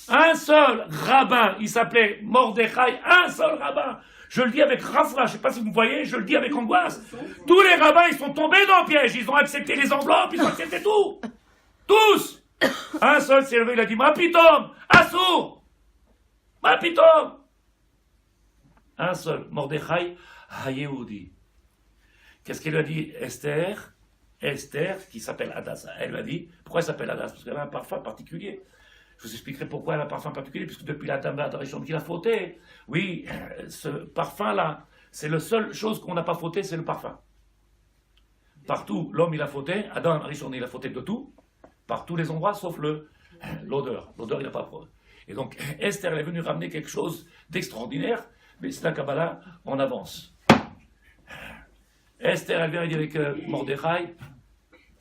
S1: Un seul rabbin, il s'appelait Mordechai, un seul rabbin. Je le dis avec rafra, je ne sais pas si vous voyez, je le dis avec angoisse. Tous les rabbins, ils sont tombés dans le piège, ils ont accepté les enveloppes, ils ont accepté tout. Tous. Un seul s'est levé, il a dit, ma pitom, assour, ma pitom. Un seul, Mordechai Hayehoudi. Qu'est-ce qu'elle lui a dit, Esther, qui s'appelle Hadassah. Elle lui a dit, pourquoi elle s'appelle Hadassah? Parce qu'elle a un parfum particulier. Je vous expliquerai pourquoi elle a un parfum particulier, puisque depuis la dame d'Adoration qu'il a fauté, oui, ce parfum-là, c'est la seule chose qu'on n'a pas fauté, c'est le parfum. Partout, l'homme, il a fauté, Adam Arishon, il a fauté de tout, par tous les endroits, sauf l'odeur. L'odeur, il n'a pas preuve. Et donc, Esther, elle est venue ramener quelque chose d'extraordinaire, mais c'est la Kabbalah, on avance. Esther, elle vient dire avec Mordechai,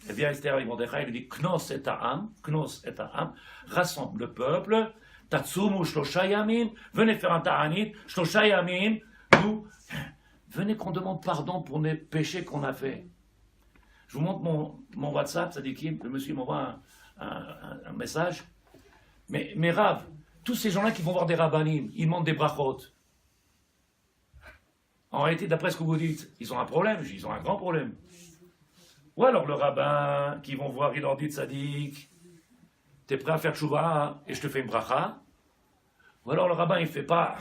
S1: elle vient Esther avec Mordechai, elle dit Knos et Ha'am, rassemble le peuple, Tatsumu Shlosha Yamim, venez faire un ta'anit, Shlosha Yamim, nous, venez qu'on demande pardon pour les péchés qu'on a fait. Je vous montre mon WhatsApp, ça dit qui le monsieur m'envoie un message. Mais Rav, tous ces gens-là qui vont voir des rabbanim, ils demandent des brachot. En réalité, d'après ce que vous dites, ils ont un problème, ils ont un grand problème. Ou alors le rabbin qui vont voir, il leur dit tzadik, t'es prêt à faire tchouva et je te fais une bracha. Ou alors le rabbin il fait pas,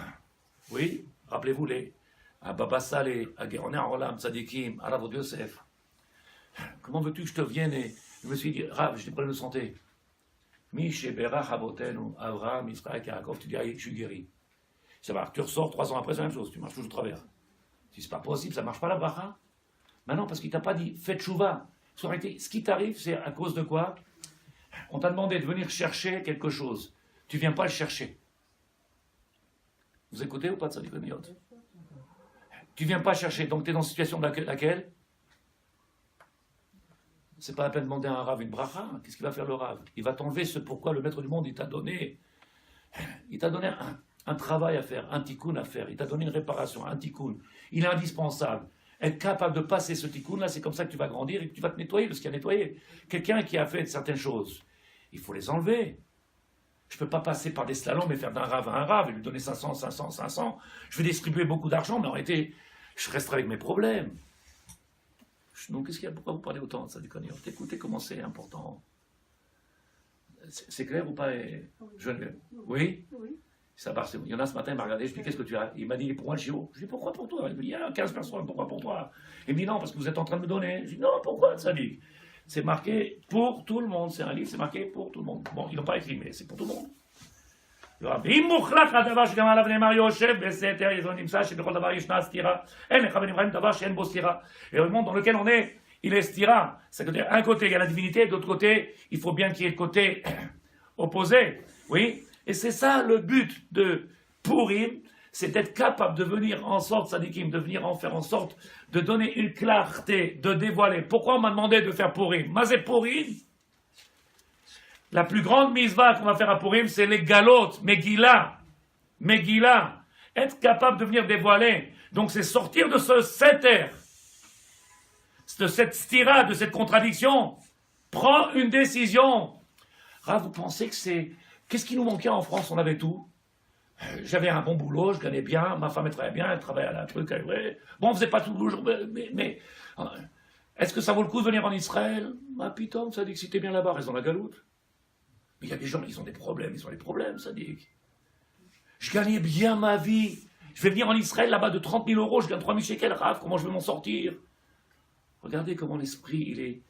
S1: oui, rappelez-vous les Baba Saleh, à Géroné Arolam, Tzadikim, Aravod Yosef. Comment veux-tu que je te vienne et je me suis dit, Rav, j'ai des problèmes de santé. Miché Berach Avotenu, Avraham, Israël, Yaakov, tu dis, je suis guéri. Ça va, tu ressors 3 ans après, c'est la même chose, tu marches toujours au travers. Si c'est pas possible, ça marche pas la bracha. Maintenant, parce qu'il t'a pas dit, fais tchouva. Ce qui t'arrive, c'est à cause de quoi? On t'a demandé de venir chercher quelque chose. Tu viens pas le chercher. Vous écoutez ou pas de ça, Dikoniyot? Tu viens pas chercher, donc tu es dans une situation de laquelle c'est pas la peine de demander à un rave une bracha. Qu'est-ce qu'il va faire le rave? Il va t'enlever ce pourquoi le maître du monde, il t'a donné un travail à faire, un tikkun à faire. Il t'a donné une réparation, un tikkun. Il est indispensable. Être capable de passer ce tikkun-là, c'est comme ça que tu vas grandir et que tu vas te nettoyer de ce qu'il y a nettoyé. Quelqu'un qui a fait certaines choses, il faut les enlever. Je ne peux pas passer par des slaloms et faire d'un rave à un rave et lui donner 500. Je vais distribuer beaucoup d'argent, mais en réalité, je resterai avec mes problèmes. Donc, qu'est-ce qu'il y a? Pourquoi vous parlez autant de ça, déconner? Écoutez comment c'est important. C'est clair ou pas? Oui? Oui. Ça part, il y en a ce matin, il m'a regardé, je lui ai dit, qu'est-ce que tu as? Il m'a dit, pour moi le chiot. Je lui ai dit, pourquoi pour toi? Il me dit, il y a 15 personnes, pourquoi pour toi? Il me dit, non, parce que vous êtes en train de me donner. Je lui ai dit, non, pourquoi ça dit? C'est marqué pour tout le monde, c'est un livre, c'est marqué pour tout le monde. Bon, ils n'ont pas écrit, mais c'est pour tout le monde. Et le monde dans lequel on est, il est stira. C'est-à-dire, un côté, il y a la divinité, de l'autre côté, il faut bien qu'il y ait le côté opposé. Oui? Et c'est ça le but de Purim, c'est d'être capable de venir en sorte, Sadikim, de venir en faire en sorte de donner une clarté, de dévoiler. Pourquoi on m'a demandé de faire Purim? Mazé Purim, la plus grande misva qu'on va faire à Purim, c'est les galotes, Megillah. Être capable de venir dévoiler. Donc c'est sortir de ce setter, de cette stira, de cette contradiction. Prends une décision. Vous pensez que c'est... Qu'est-ce qui nous manquait en France? On avait tout. J'avais un bon boulot, je gagnais bien, ma femme elle travaillait bien, elle travaillait à la truc, bon, on faisait pas tout le jour, mais est-ce que ça vaut le coup de venir en Israël? Putain, ça dit que si t'es bien là-bas, reste dans la galoute. Mais il y a des gens, ils ont des problèmes, ça dit. Je gagnais bien ma vie. Je vais venir en Israël là-bas de 30 000 euros, je gagne 3 000 shekels, Rav, comment je vais m'en sortir? Regardez comment l'esprit, il est...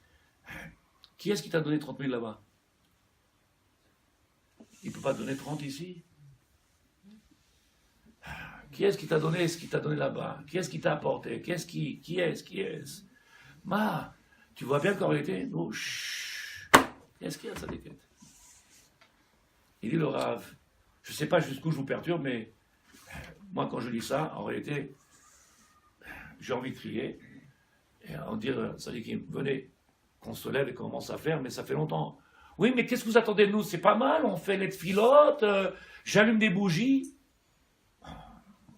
S1: Qui est-ce qui t'a donné 30 000 là-bas? Il ne peut pas te donner 30 ici. Qui est-ce qui t'a donné ce qu'il t'a donné là-bas? Qui est-ce qui t'a apporté? Qui est-ce? Tu vois bien qu'en réalité, nous, qu'est-ce qu'il y a, ça déquête? Il dit le Rav, Je ne sais pas jusqu'où je vous perturbe, mais moi, quand je lis ça, en réalité, j'ai envie de crier. Et on dire, ça dit qu'il venait, qu'on se lève et qu'on commence à faire, mais ça fait longtemps. Oui, mais qu'est-ce que vous attendez de nous? C'est pas mal, on fait les filotes, j'allume des bougies.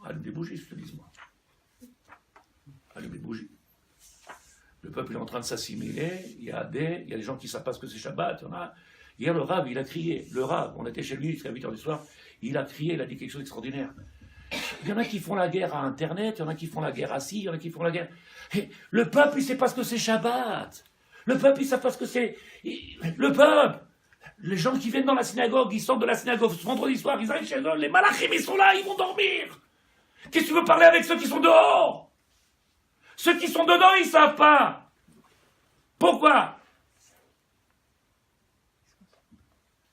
S1: Allume des bougies, je te dis, moi. Allume des bougies. Le peuple est en train de s'assimiler, il y a des gens qui ne savent pas ce que c'est Shabbat, il y en a. Hier, le Rav, il a crié, le Rav, on était chez lui jusqu'à 8h du soir, il a crié, il a dit quelque chose d'extraordinaire. Il y en a qui font la guerre à Internet, il y en a qui font la guerre à ci, il y en a qui font la guerre... Et le peuple, il ne sait pas ce que c'est Shabbat. Le peuple, il ne sait pas ce que c'est... Le peuple, les gens qui viennent dans la synagogue, ils sortent de la synagogue ce vendredi soir, ils arrivent chez eux, les malachim, ils sont là, ils vont dormir. Qu'est-ce que tu veux parler avec ceux qui sont dehors? Ceux qui sont dedans, ils ne savent pas. Pourquoi?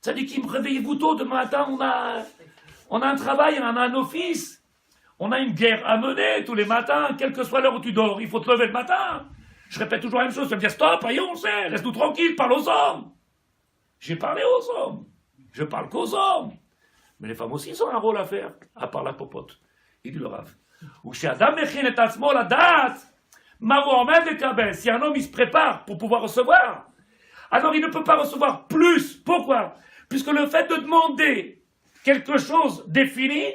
S1: Ça dit qu'ils me réveillez-vous tôt, demain matin, on a un travail, on a un office. On a une guerre à mener tous les matins, quelle que soit l'heure où tu dors, il faut te lever le matin. Je répète toujours la même chose, tu vas me dire stop, allez, on sait, laisse-nous tranquille, parle aux hommes. J'ai parlé aux hommes, je parle qu'aux hommes. Mais les femmes aussi, ils ont un rôle à faire, à part la popote. Il dit le Rav. Si un homme il se prépare pour pouvoir recevoir, alors il ne peut pas recevoir plus. Pourquoi? Puisque le fait de demander quelque chose défini,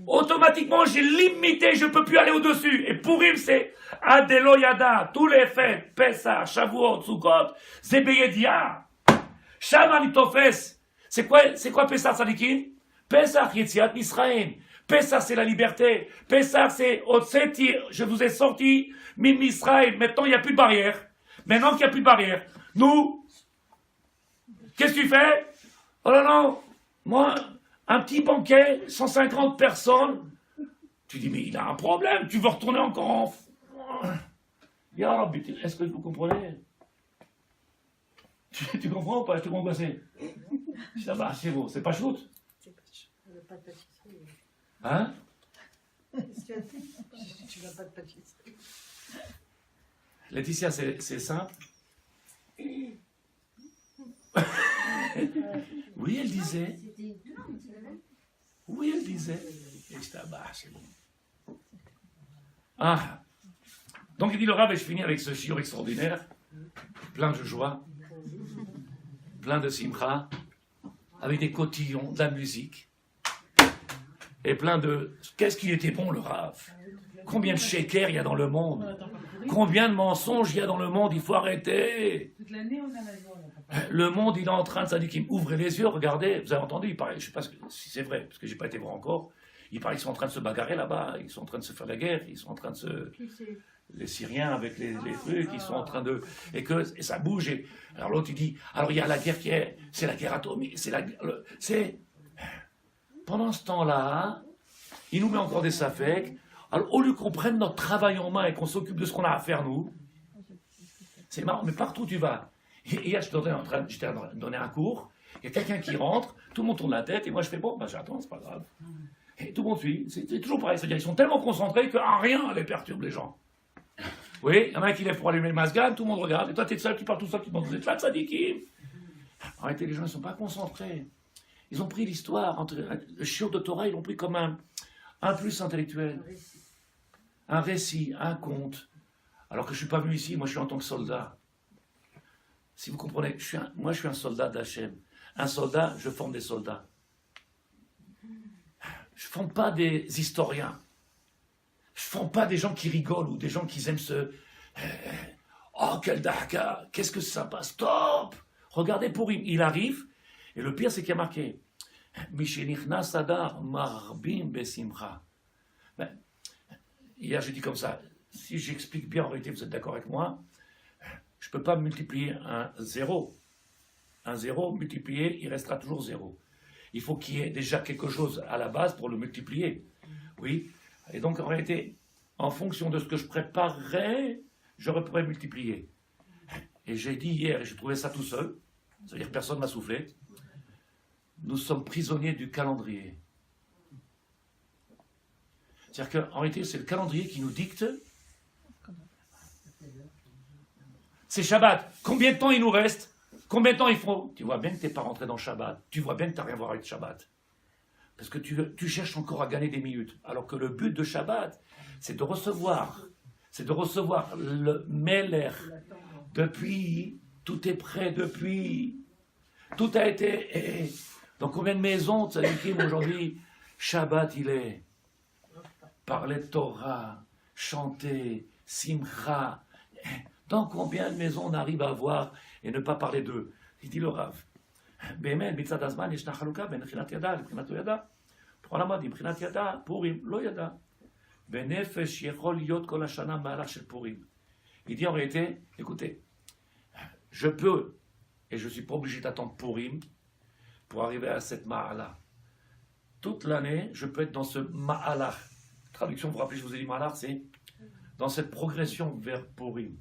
S1: automatiquement, j'ai limité, je ne peux plus aller au-dessus. Et Purim, c'est Adelo Yada, tous les fêtes, Pessah, Shavuot, Sukkot, Zebeyedia, Shama Nitofes. C'est quoi Pessah Sadikin? Pessah Yetziat Misraim. Pessah, c'est la liberté. Pessah, c'est Otseti, je vous ai sorti, Mim Misraim. Maintenant, il n'y a plus de barrière. Maintenant qu'il n'y a plus de barrière, nous, qu'est-ce que tu fais? Oh là là, moi, un petit banquet, 150 personnes. Tu dis, mais il a un problème, tu veux retourner encore en... Ya Rabbi, est-ce que vous comprenez? Tu comprends ou pas? Je te comprends c'est. Ça va, c'est beau, c'est pas shoot?
S3: C'est pas chaud. Pas de pâtisserie.
S1: Hein?
S3: Tu n'as pas de pâtisserie.
S1: Laetitia, c'est simple. Oui, elle disait. Oui, elle disait. Et je bah, c'est bon. Ah. Donc il dit le Rav, et je finis avec ce shiur extraordinaire, plein de joie, plein de simcha, avec des cotillons, de la musique, et plein de... Qu'est-ce qu'il était bon le Rav? Combien de shekers il y a dans le monde? Combien de mensonges il y a dans le monde? Il faut arrêter.
S4: Toute l'année, on a la joie.
S1: Le monde, il est en train de... Ça dit qu'il m'ouvre les yeux, regardez, vous avez entendu, il paraît, je ne sais pas si c'est vrai, parce que je n'ai pas été voir encore, il paraît qu'ils sont en train de se bagarrer là-bas, ils sont en train de se faire la guerre, ils sont en train de se... Les Syriens avec les trucs, ils sont en train de... Et ça bouge, et... Alors l'autre, il dit, alors il y a la guerre qui est... C'est la guerre atomique, c'est... Pendant ce temps-là, il nous met encore des safeks. Alors au lieu qu'on prenne notre travail en main et qu'on s'occupe de ce qu'on a à faire, nous, c'est marrant, mais partout où tu vas... Et hier, j'étais en train de donner un cours, il y a quelqu'un qui rentre, tout le monde tourne la tête, et moi je fais bon, ben j'attends, c'est pas grave. Et tout le monde suit, c'est toujours pareil, c'est-à-dire qu'ils sont tellement concentrés qu'à rien les perturbe les gens. Oui, il y en a un qui lève pour allumer le masgan, tout le monde regarde, et toi t'es seul, tu parles tout seul, tu demandes, vous êtes là, tzadikim? En réalité, les gens ne sont pas concentrés. Ils ont pris l'histoire, le shiur de Torah, ils l'ont pris comme un plus intellectuel, un récit, un conte. Alors que je ne suis pas venu ici, moi je suis en tant que soldat. Si vous comprenez, moi je suis un soldat d'Hachem. Un soldat, je forme des soldats. Je ne forme pas des historiens. Je ne forme pas des gens qui rigolent ou des gens qui aiment se... Oh, quel dahaka, qu'est-ce que c'est sympa, stop! Regardez Purim, il arrive, et le pire c'est qu'il y a marqué Mishenichnas Adar marbim besimcha. Hier j'ai dit comme ça, si j'explique bien en réalité, vous êtes d'accord avec moi, je ne peux pas multiplier un zéro. Un zéro multiplié, il restera toujours zéro. Il faut qu'il y ait déjà quelque chose à la base pour le multiplier. Oui. Et donc en réalité, en fonction de ce que je préparerais, je pourrais multiplier. Et j'ai dit hier, et j'ai trouvé ça tout seul, c'est-à-dire que personne ne m'a soufflé, nous sommes prisonniers du calendrier. C'est-à-dire qu'en réalité, c'est le calendrier qui nous dicte. C'est Shabbat. Combien de temps il nous reste? Combien de temps il faut? Tu vois bien que tu n'es pas rentré dans Shabbat. Tu vois bien que tu n'as rien à voir avec Shabbat. Parce que tu cherches encore à gagner des minutes. Alors que le but de Shabbat, c'est de recevoir le Meler depuis, tout est prêt depuis, tout a été. Dans combien de maisons, tzadikim, aujourd'hui, Shabbat, il est parler de Torah, chanter, simcha. Dans combien de maisons on arrive à voir et ne pas parler d'eux? Il dit le Rav. באמת, מצד הזמן ישנה חלוקה בין מבחינת ידע לבחינת לא ידע. תורה למד, מבחינת ידע, פורים לא ידע. בנפש יכול להיות כל השנה מהלך של פורים. Il dit en réalité, écoutez, je peux, et je ne suis pas obligé d'attendre Purim pour arriver à cette ma'ala. Toute l'année, je peux être dans ce ma'ala. Traduction, vous vous rappelez, je vous ai dit ma'ala, c'est dans cette progression vers Purim.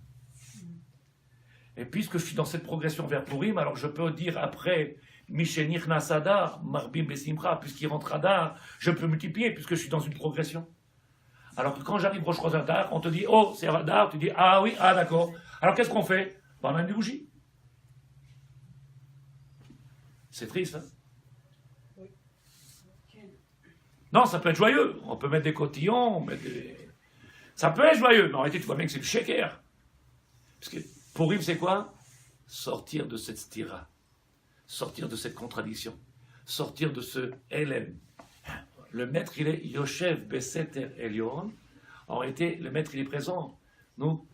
S1: Et puisque je suis dans cette progression vers Purim, alors je peux dire après, Mishenich Nasadar, Marbim Besimcha, puisqu'il rentre Adar, je peux multiplier, puisque je suis dans une progression. Alors que quand j'arrive Rosh Chodesh Adar, on te dit, oh, c'est Adar, tu dis, ah oui, ah d'accord. Alors qu'est-ce qu'on fait? Ben, on a une bougie. C'est triste, hein?
S3: Oui.
S1: Non, ça peut être joyeux. On peut mettre des cotillons, ça peut être joyeux, mais en réalité, tu vois bien que c'est le shaker. Parce que Purim, c'est quoi? Sortir de cette stira, sortir de cette contradiction, sortir de ce Elem. Le maître, il est Yoshev Beseter Elyon. En réalité, le maître, il est présent. Nous,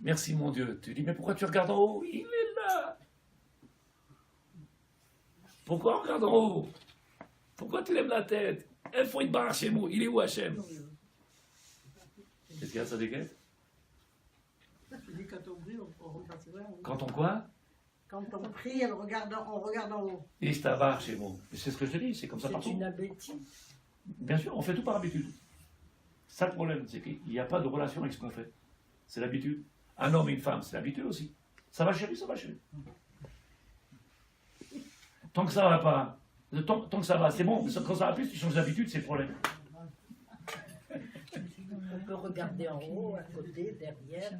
S1: merci mon Dieu. Tu dis, mais pourquoi tu regardes en haut? Il est là. Pourquoi on regarde en haut? Pourquoi tu lèves la tête? Il faut être barre chez nous. Il est où Hachem? Qu'est-ce qu'il y a, ça déguette?
S3: Je dis quand on prie, on regarde c'est vrai.
S1: Quand on quoi?
S3: Quand on prie, on regarde en haut.
S1: Istavar chez moi. C'est ce que je te dis, c'est comme ça partout.
S3: C'est une habitude.
S1: Bien sûr, on fait tout par habitude. Ça le problème, c'est qu'il n'y a pas de relation avec ce qu'on fait. C'est l'habitude. Un homme et une femme, c'est l'habitude aussi. Ça va chérie, ça va chérie. Tant que ça va pas, tant que ça va, c'est bon. Quand ça va plus, tu changes d'habitude, c'est le problème.
S3: On peut regarder en haut, à côté, derrière.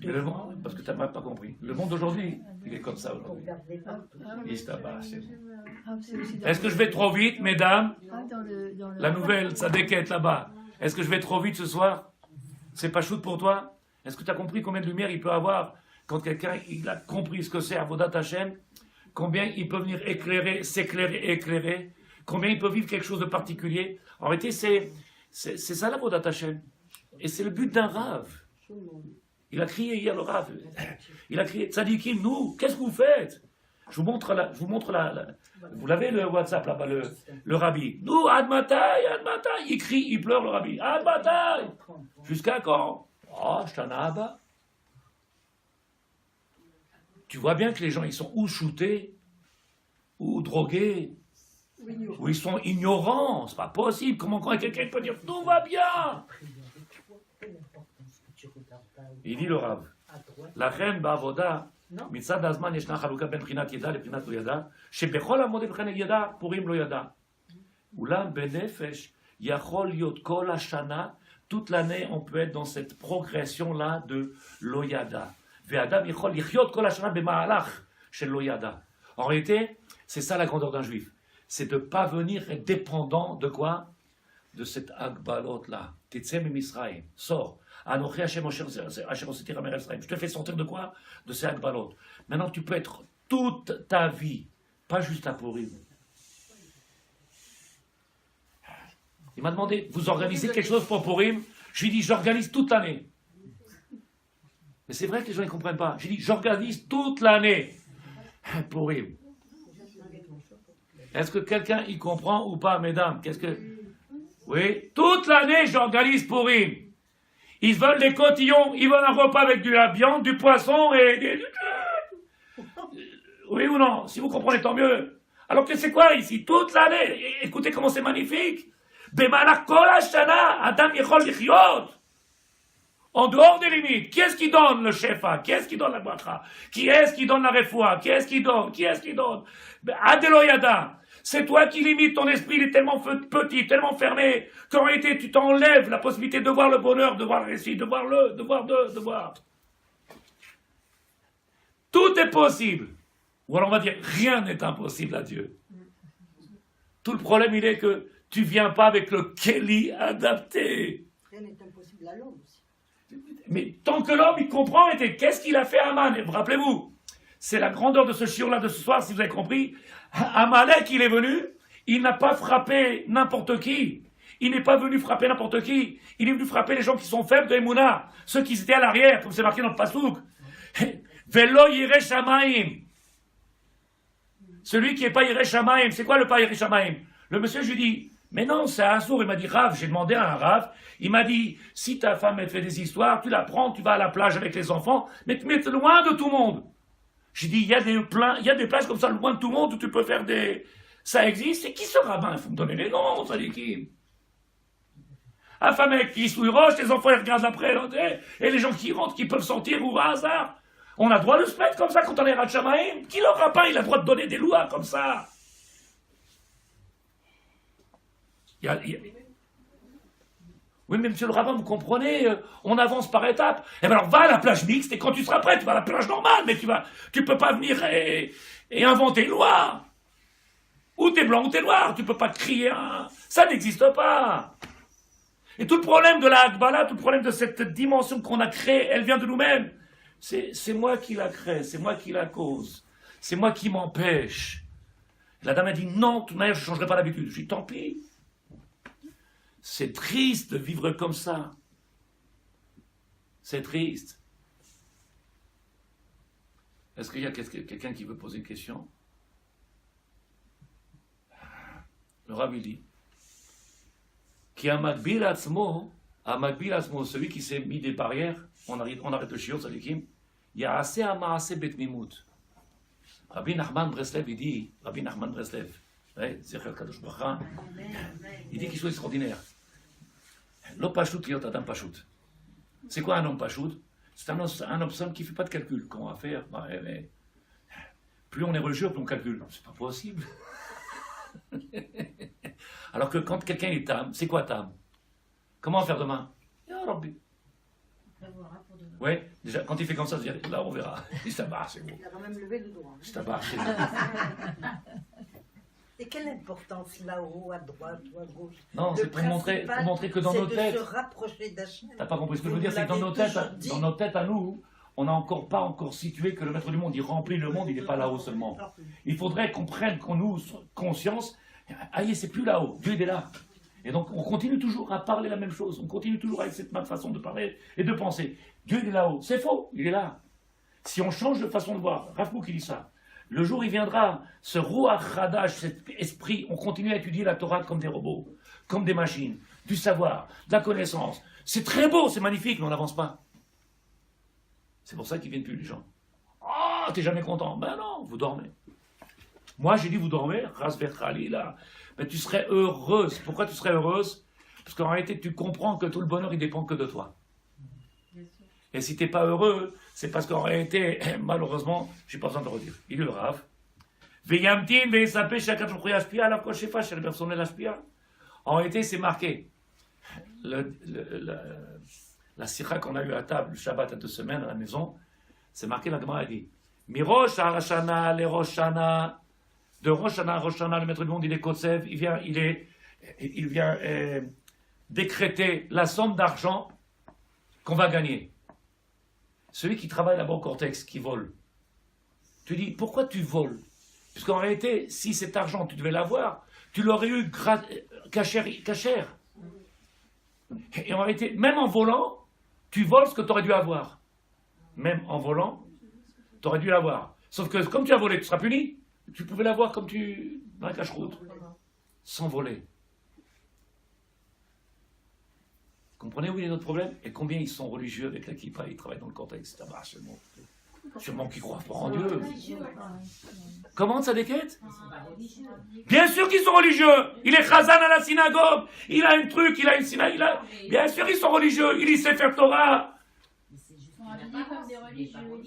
S1: Mais le monde, parce que tu n'as même pas compris. Le monde d'aujourd'hui, il est comme ça aujourd'hui.
S3: Regarder partout.
S1: Istabar chez moi.
S2: C'est aussi dans
S1: Est-ce que je vais trop vite, mesdames?
S2: dans le
S1: La nouvelle, ça déquête là-bas. Est-ce que je vais trop vite ce soir? C'est pas shoot pour toi? Est-ce que tu as compris combien de lumière il peut avoir quand quelqu'un il a compris ce que c'est Avodat Hashem? Combien il peut venir éclairer, s'éclairer, éclairer? Combien il peut vivre quelque chose de particulier? En réalité, c'est ça l'Avodat Hashem. Et c'est le but d'un Rav. Il a crié hier le Rav. Il a crié, Tzadikim, nous, qu'est-ce que vous faites? Je vous montre vous l'avez le WhatsApp là-bas, le Rabbi. Nous, Admatai, il crie, il pleure le Rabbi. Admatai! Jusqu'à quand? Oh, Shtanaba. Tu vois bien que les gens, ils sont ou shootés, ou drogués, ou ils sont ignorants. C'est pas possible. Comment quelqu'un peut dire tout va bien? Il dit le Rav. La reine Bavoda. מצד הזמן ישנה חלוקה בין בחינת ידע לבחינת לא ידע, שבכל המועד בחינת ידע, פורים לא ידע. אולם בנפש יכול להיות כל השנה, toute l'année, on peut être dans cette progression-là de לא ידע. ואדם יכול לחיות כל השנה במהלך של לא ידע. En réalité, c'est ça la grandeur d'un juif. C'est de ne pas venir être dépendant de quoi? De cette agbalot-là. תצא ממצרים, sors. Anochi Hashem Asher Oseti Ramer Ephraim. Je te fais sortir de quoi? De ces agbalot. Maintenant, tu peux être toute ta vie, pas juste à Purim. Il m'a demandé, vous organisez quelque chose pour Purim? Je lui ai dit, j'organise toute l'année. Mais c'est vrai que les gens ne comprennent pas. J'ai dit, j'organise toute l'année Purim. Est-ce que quelqu'un y comprend ou pas, mesdames? Oui, toute l'année, j'organise Purim. Ils veulent des cotillons, ils veulent un repas avec de la viande, du poisson et... Oui ou non? Si vous comprenez, tant mieux. Alors que c'est quoi ici? Toute l'année. Écoutez comment c'est magnifique. Bemalach kol hashana, Adam yechol lichyot. En dehors des limites. Qui est-ce qui donne le shefa? Qui est-ce qui donne la bracha? Qui est-ce qui donne la refoua? Qui est-ce qui donne? Adelo yada. C'est toi qui limites, ton esprit, il est tellement petit, tellement fermé, qu'en réalité, tu t'enlèves la possibilité de voir le bonheur, de voir le récit, de voir. Tout est possible. Ou alors on va dire, rien n'est impossible à Dieu. Tout le problème, il est que tu viens pas avec le Kelly adapté.
S3: Rien n'est impossible à l'homme aussi.
S1: Mais tant que l'homme, il comprend, qu'est-ce qu'il a fait à Aman? Rappelez-vous, c'est la grandeur de ce chiot-là de ce soir, si vous avez compris. Amalek, il est venu, il n'a pas frappé n'importe qui. Il n'est pas venu frapper n'importe qui. Il est venu frapper les gens qui sont faibles de Emouna, ceux qui étaient à l'arrière, comme c'est marqué dans le Pasouk. Velo yireh shamaim. Celui qui n'est pas yireh shamaim, c'est quoi le pas yireh shamaim? Le monsieur, je lui dis, mais non, c'est un sourd. Il m'a dit, Rav, j'ai demandé à un Rav. Il m'a dit, si ta femme elle fait des histoires, tu la prends, tu vas à la plage avec les enfants, mais tu mets loin de tout le monde. J'ai dit, il y a des plages comme ça, loin de tout le monde, où tu peux faire des... Ça existe. Et qui ce rabbin? Il faut me donner les noms, ça dit qui? Un femme avec qui souille roche, les enfants ils regardent après, et les gens qui rentrent, qui peuvent sortir ou à hasard. On a le droit de se mettre comme ça quand on est Rat Shamaim. Qui le rabbin, il a le droit de donner des lois comme ça? Oui, mais monsieur le rabbin, vous comprenez, on avance par étapes. Eh bien alors, va à la plage mixte, et quand tu seras prêt, tu vas à la plage normale, mais tu peux pas venir et inventer une loi. Ou t'es blanc ou t'es noir, tu peux pas crier ça n'existe pas. Et tout le problème de la Hakbala, tout le problème de cette dimension qu'on a créée, elle vient de nous-mêmes. C'est moi qui la crée, c'est moi qui la cause, c'est moi qui m'empêche. La dame a dit non, de toute manière, je ne changerai pas d'habitude. Je dis tant pis. C'est triste de vivre comme ça. C'est triste. Est-ce qu'il y a quelqu'un qui veut poser une question? Le rabbi dit qui a Makbil Atzmo, celui qui s'est mis des barrières, on arrête le shiur, Sadikim, il y a assez à Maaseh Bet Mimut. Rabbi Nachman Breslev, il dit, Rabbi Nachman Breslev, Zecher Kadosh Baruch Hu, il dit qu'il soit extraordinaire. Lo Pashut liot Adam Pashut. C'est quoi un homme Pashut? C'est un homme simple qui ne fait pas de calcul. Comment on va faire? Plus on est religieux, plus on calcule. C'est pas possible. Alors que quand quelqu'un est tam, c'est quoi tam? Comment faire demain? Oui, déjà, quand il fait comme ça, là on verra. Il s'abarre, c'est bon.
S3: Il a quand même levé le doigt.
S1: Il s'abarre, c'est bon.
S4: Et quelle importance là-haut, à droite ou à gauche?
S1: Non, c'est pour montrer que dans nos têtes.
S4: C'est de se rapprocher d'Hachem.
S1: T'as pas compris ce que je veux dire? C'est que dans nos têtes à nous, on n'a pas encore situé que le maître du monde, il remplit le monde, il n'est pas là-haut seulement. Il faudrait qu'on prenne conscience. Aïe, c'est plus là-haut, Dieu il est là. Et donc on continue toujours à parler la même chose, on continue toujours avec cette même façon de parler et de penser. Dieu il est là-haut, c'est faux, il est là. Si on change de façon de voir, Rav Kook qui dit ça, le jour il viendra, ce Ruach Hadash, cet esprit, on continue à étudier la Torah comme des robots, comme des machines, du savoir, de la connaissance. C'est très beau, c'est magnifique, mais on n'avance pas. C'est pour ça qu'ils viennent plus les gens. Oh, t'es jamais content? Ben non, vous dormez. Moi, j'ai dit, vous dormez, là. Mais tu serais heureuse. Pourquoi tu serais heureuse? Parce qu'en réalité, tu comprends que tout le bonheur, il dépend que de toi. Et si tu n'es pas heureux, c'est parce qu'en réalité, malheureusement, je n'ai pas besoin de le redire. Il est le Rav. En réalité, c'est marqué. La sikha qu'on a eue à table, le Shabbat à 2 semaines à la maison, c'est marqué, la Gemara a dit, Mirosh Harashana, les Roshana. De Rosh Hashanah, le maître du monde, il est Kotsev, il vient décréter la somme d'argent qu'on va gagner. Celui qui travaille là-bas au Cortex, qui vole, tu dis, pourquoi tu voles? Puisqu'en réalité, si cet argent, tu devais l'avoir, tu l'aurais eu cachère. Et en réalité, même en volant, tu voles ce que tu aurais dû avoir. Même en volant, tu aurais dû l'avoir. Sauf que comme tu as volé, tu seras puni. Tu pouvais l'avoir comme dans la cache-route, sans voler. Vous comprenez où il est notre problème? Et combien ils sont religieux avec la kippa, ils travaillent dans le Cortex, c'est sûrement qu'ils croient pas en Dieu. Comment ça déquête? Bien sûr qu'ils sont religieux. Il est chazan à la synagogue, il a un truc, il a une synagogue. Bien sûr ils sont religieux, il sait faire Torah.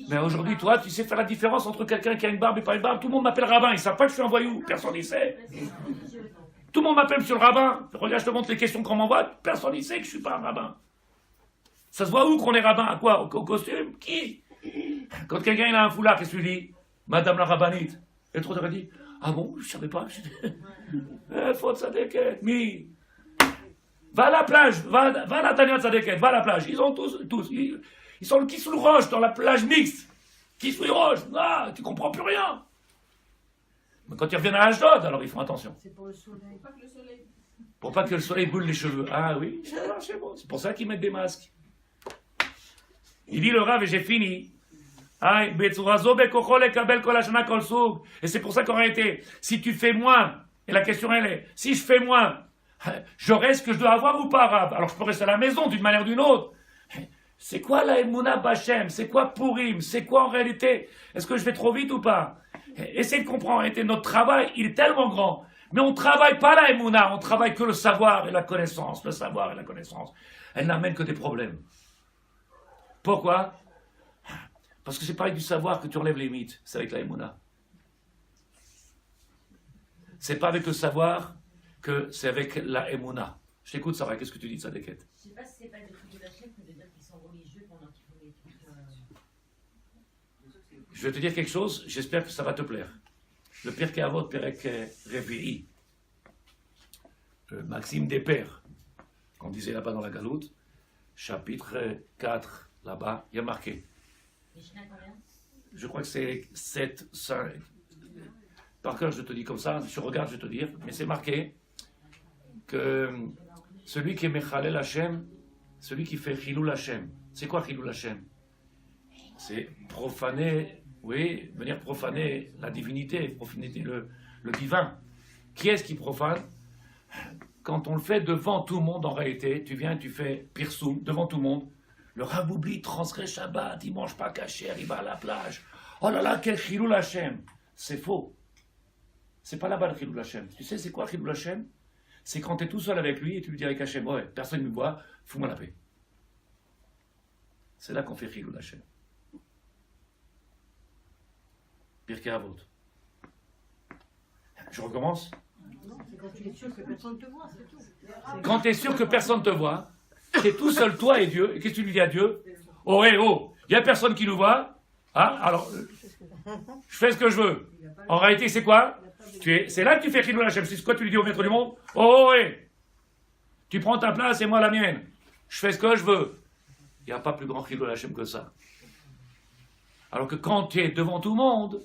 S1: Mais aujourd'hui, toi, tu sais faire la différence entre quelqu'un qui a une barbe et pas une barbe. Tout le monde m'appelle rabbin, ils ne savent pas que je suis un voyou, personne n'y sait. Tout le monde m'appelle monsieur le rabbin. Regarde, je te montre les questions qu'on m'envoie, personne n'y sait que je ne suis pas un rabbin. Ça se voit où qu'on est rabbin? À quoi? Au costume? Qui? Quand quelqu'un il a un foulard, qu'est-ce que tu dis? Madame la rabbinite. Et toi, tu aurais dit, Ah bon, je savais pas. Faute Sadeket, mi. Va à la plage, va à la Tania de Sadeket, va à la plage. Ils ont tous, ils sont le Kissoul Roche dans la plage mixte. Kissoul Roche, ah, tu comprends plus rien. Mais quand ils reviennent à Ashdod, alors ils font attention.
S2: C'est pour le soleil.
S3: Pas que le soleil.
S1: Pour pas que le soleil brûle les cheveux. Ah oui, c'est bon. C'est pour ça qu'ils mettent des masques. Il dit le Rav, et j'ai fini. Et c'est pour ça qu'en réalité, si tu fais moins, et la question elle est, si je fais moins, j'aurai ce que je dois avoir ou pas, Rav? Alors je peux rester à la maison d'une manière ou d'une autre. C'est quoi la Emouna Bachem? C'est quoi Purim? C'est quoi en réalité? Est-ce que je vais trop vite ou pas? Essayez de comprendre, en réalité, notre travail, il est tellement grand. Mais on ne travaille pas la Emouna, on travaille que le savoir et la connaissance. Le savoir et la connaissance. Elle n'amène que des problèmes. Pourquoi? Parce que c'est pas avec du savoir que tu enlèves les mythes, c'est avec la Emouna. C'est pas avec le savoir que c'est avec la Emouna. Je t'écoute, Sarah, qu'est-ce que tu dis de ça, des quêtes?
S5: Je ne sais pas si c'est pas le truc de la chaîne que de dire qu'ils sont religieux pendant qu'ils font les trucs.
S1: Je vais te dire quelque chose, j'espère que ça va te plaire. Le Pirkei Avot, Perek Revi'i, Maxime des Pères, qu'on disait là-bas dans la Galoute, chapitre 4, là-bas, il y a marqué.
S5: Mishnah combien?
S1: Je crois que c'est 7, 5. Par cœur, je te dis comme ça, je regarde, je vais te dire, mais c'est marqué que celui qui est Mechalel Hashem, celui qui fait Chilul Hashem, c'est quoi Chilul Hashem? C'est profaner, oui, venir profaner la divinité, profaner le divin. Qui est-ce qui profane? Quand on le fait devant tout le monde, en réalité, tu viens, tu fais Pirsoum devant tout le monde. Le Rav oublie, transgresse Shabbat, il mange pas kasher, il va à la plage. Oh là là, quel Chilul Hashem! C'est faux. C'est pas là-bas le Chilul Hashem. Tu sais, c'est quoi Chilul Hashem? C'est quand tu es tout seul avec lui et tu lui dis avec Hashem, ouais, personne ne me voit, fous-moi la paix. C'est là qu'on fait Chilul Hashem. Pirkei Avot. Je recommence.
S2: Non, c'est quand tu es sûr que personne ne te voit, c'est tout.
S1: Quand tu es sûr que personne ne te voit, tu es tout seul, toi et Dieu, et qu'est-ce que tu lui dis à Dieu? Oh, hé, oh, il n'y a personne qui nous voit. Ah, alors, je fais ce que je veux. En réalité, c'est quoi? C'est là que tu fais Chilul Hashem. C'est quoi tu lui dis au maître du monde? Oh, hé, tu prends ta place et moi la mienne. Je fais ce que je veux. Il n'y a pas plus grand Chilul Hashem que ça. Alors que quand tu es devant tout le monde,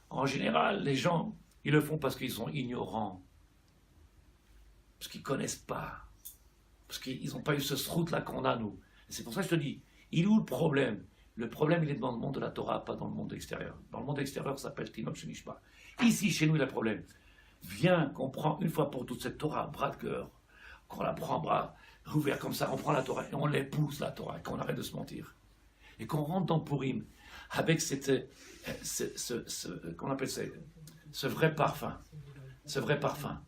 S1: en général, les gens, ils le font parce qu'ils sont ignorants. Parce qu'ils ne connaissent pas. Parce qu'ils n'ont pas eu ce srout-là qu'on a, nous. Et c'est pour ça que je te dis, il est où le problème? Le problème, il est dans le monde de la Torah, pas dans le monde extérieur. Dans le monde extérieur, ça s'appelle Tinok Shenishma. Ici, chez nous, il y a le problème. Viens qu'on prend une fois pour toute cette Torah à bras de cœur, qu'on la prend à bras ouverts comme ça, on prend la Torah et on l'épouse, la Torah, et qu'on arrête de se mentir. Et qu'on rentre dans Purim avec qu'on appelle ça, ce vrai parfum. Ce vrai parfum.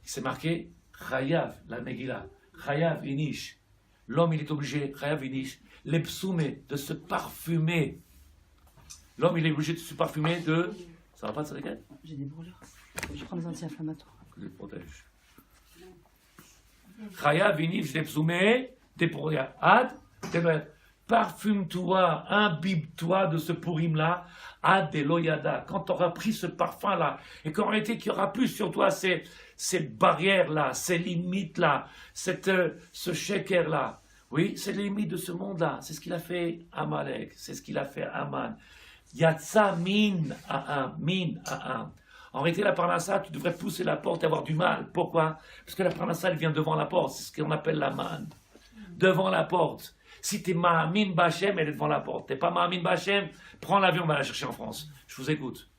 S1: C'est marqué Chayav, la Megillah. Chayav Inish. L'homme, il est obligé, Chayav Inish, l'epsoumé, de se parfumer. L'homme, il est obligé de se parfumer de... Ça va pas de ça, lesquels?
S6: J'ai des brûlures. Je prends des anti-inflammatoires.
S1: Que Dieu te protège. Chayav Inish, l'epsoumé, Teporia Ad, parfume-toi, imbibe-toi de ce Purim-là, Ad Eloyada. Quand tu auras pris ce parfum-là, et qu'en réalité, qu'il n'y aura plus sur toi ces barrières-là, ces limites-là, ce shaker-là. Oui, c'est les limites de ce monde-là. C'est ce qu'il a fait Amalek, c'est ce qu'il a fait Aman. Yatsa min a'am. En réalité, la parnassa, tu devrais pousser la porte et avoir du mal. Pourquoi? Parce que la parnassa, elle vient devant la porte. C'est ce qu'on appelle la man. Devant la porte. Si tu es Ma'amin Bachem, elle est devant la porte. Tu n'es pas Ma'amin Bachem, prends l'avion, on va la chercher en France. Je vous écoute.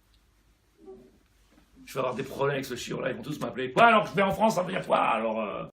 S1: Je vais avoir des problèmes avec ce chiot-là, ils vont tous m'appeler. Quoi alors que je vais en France, ça veut dire quoi alors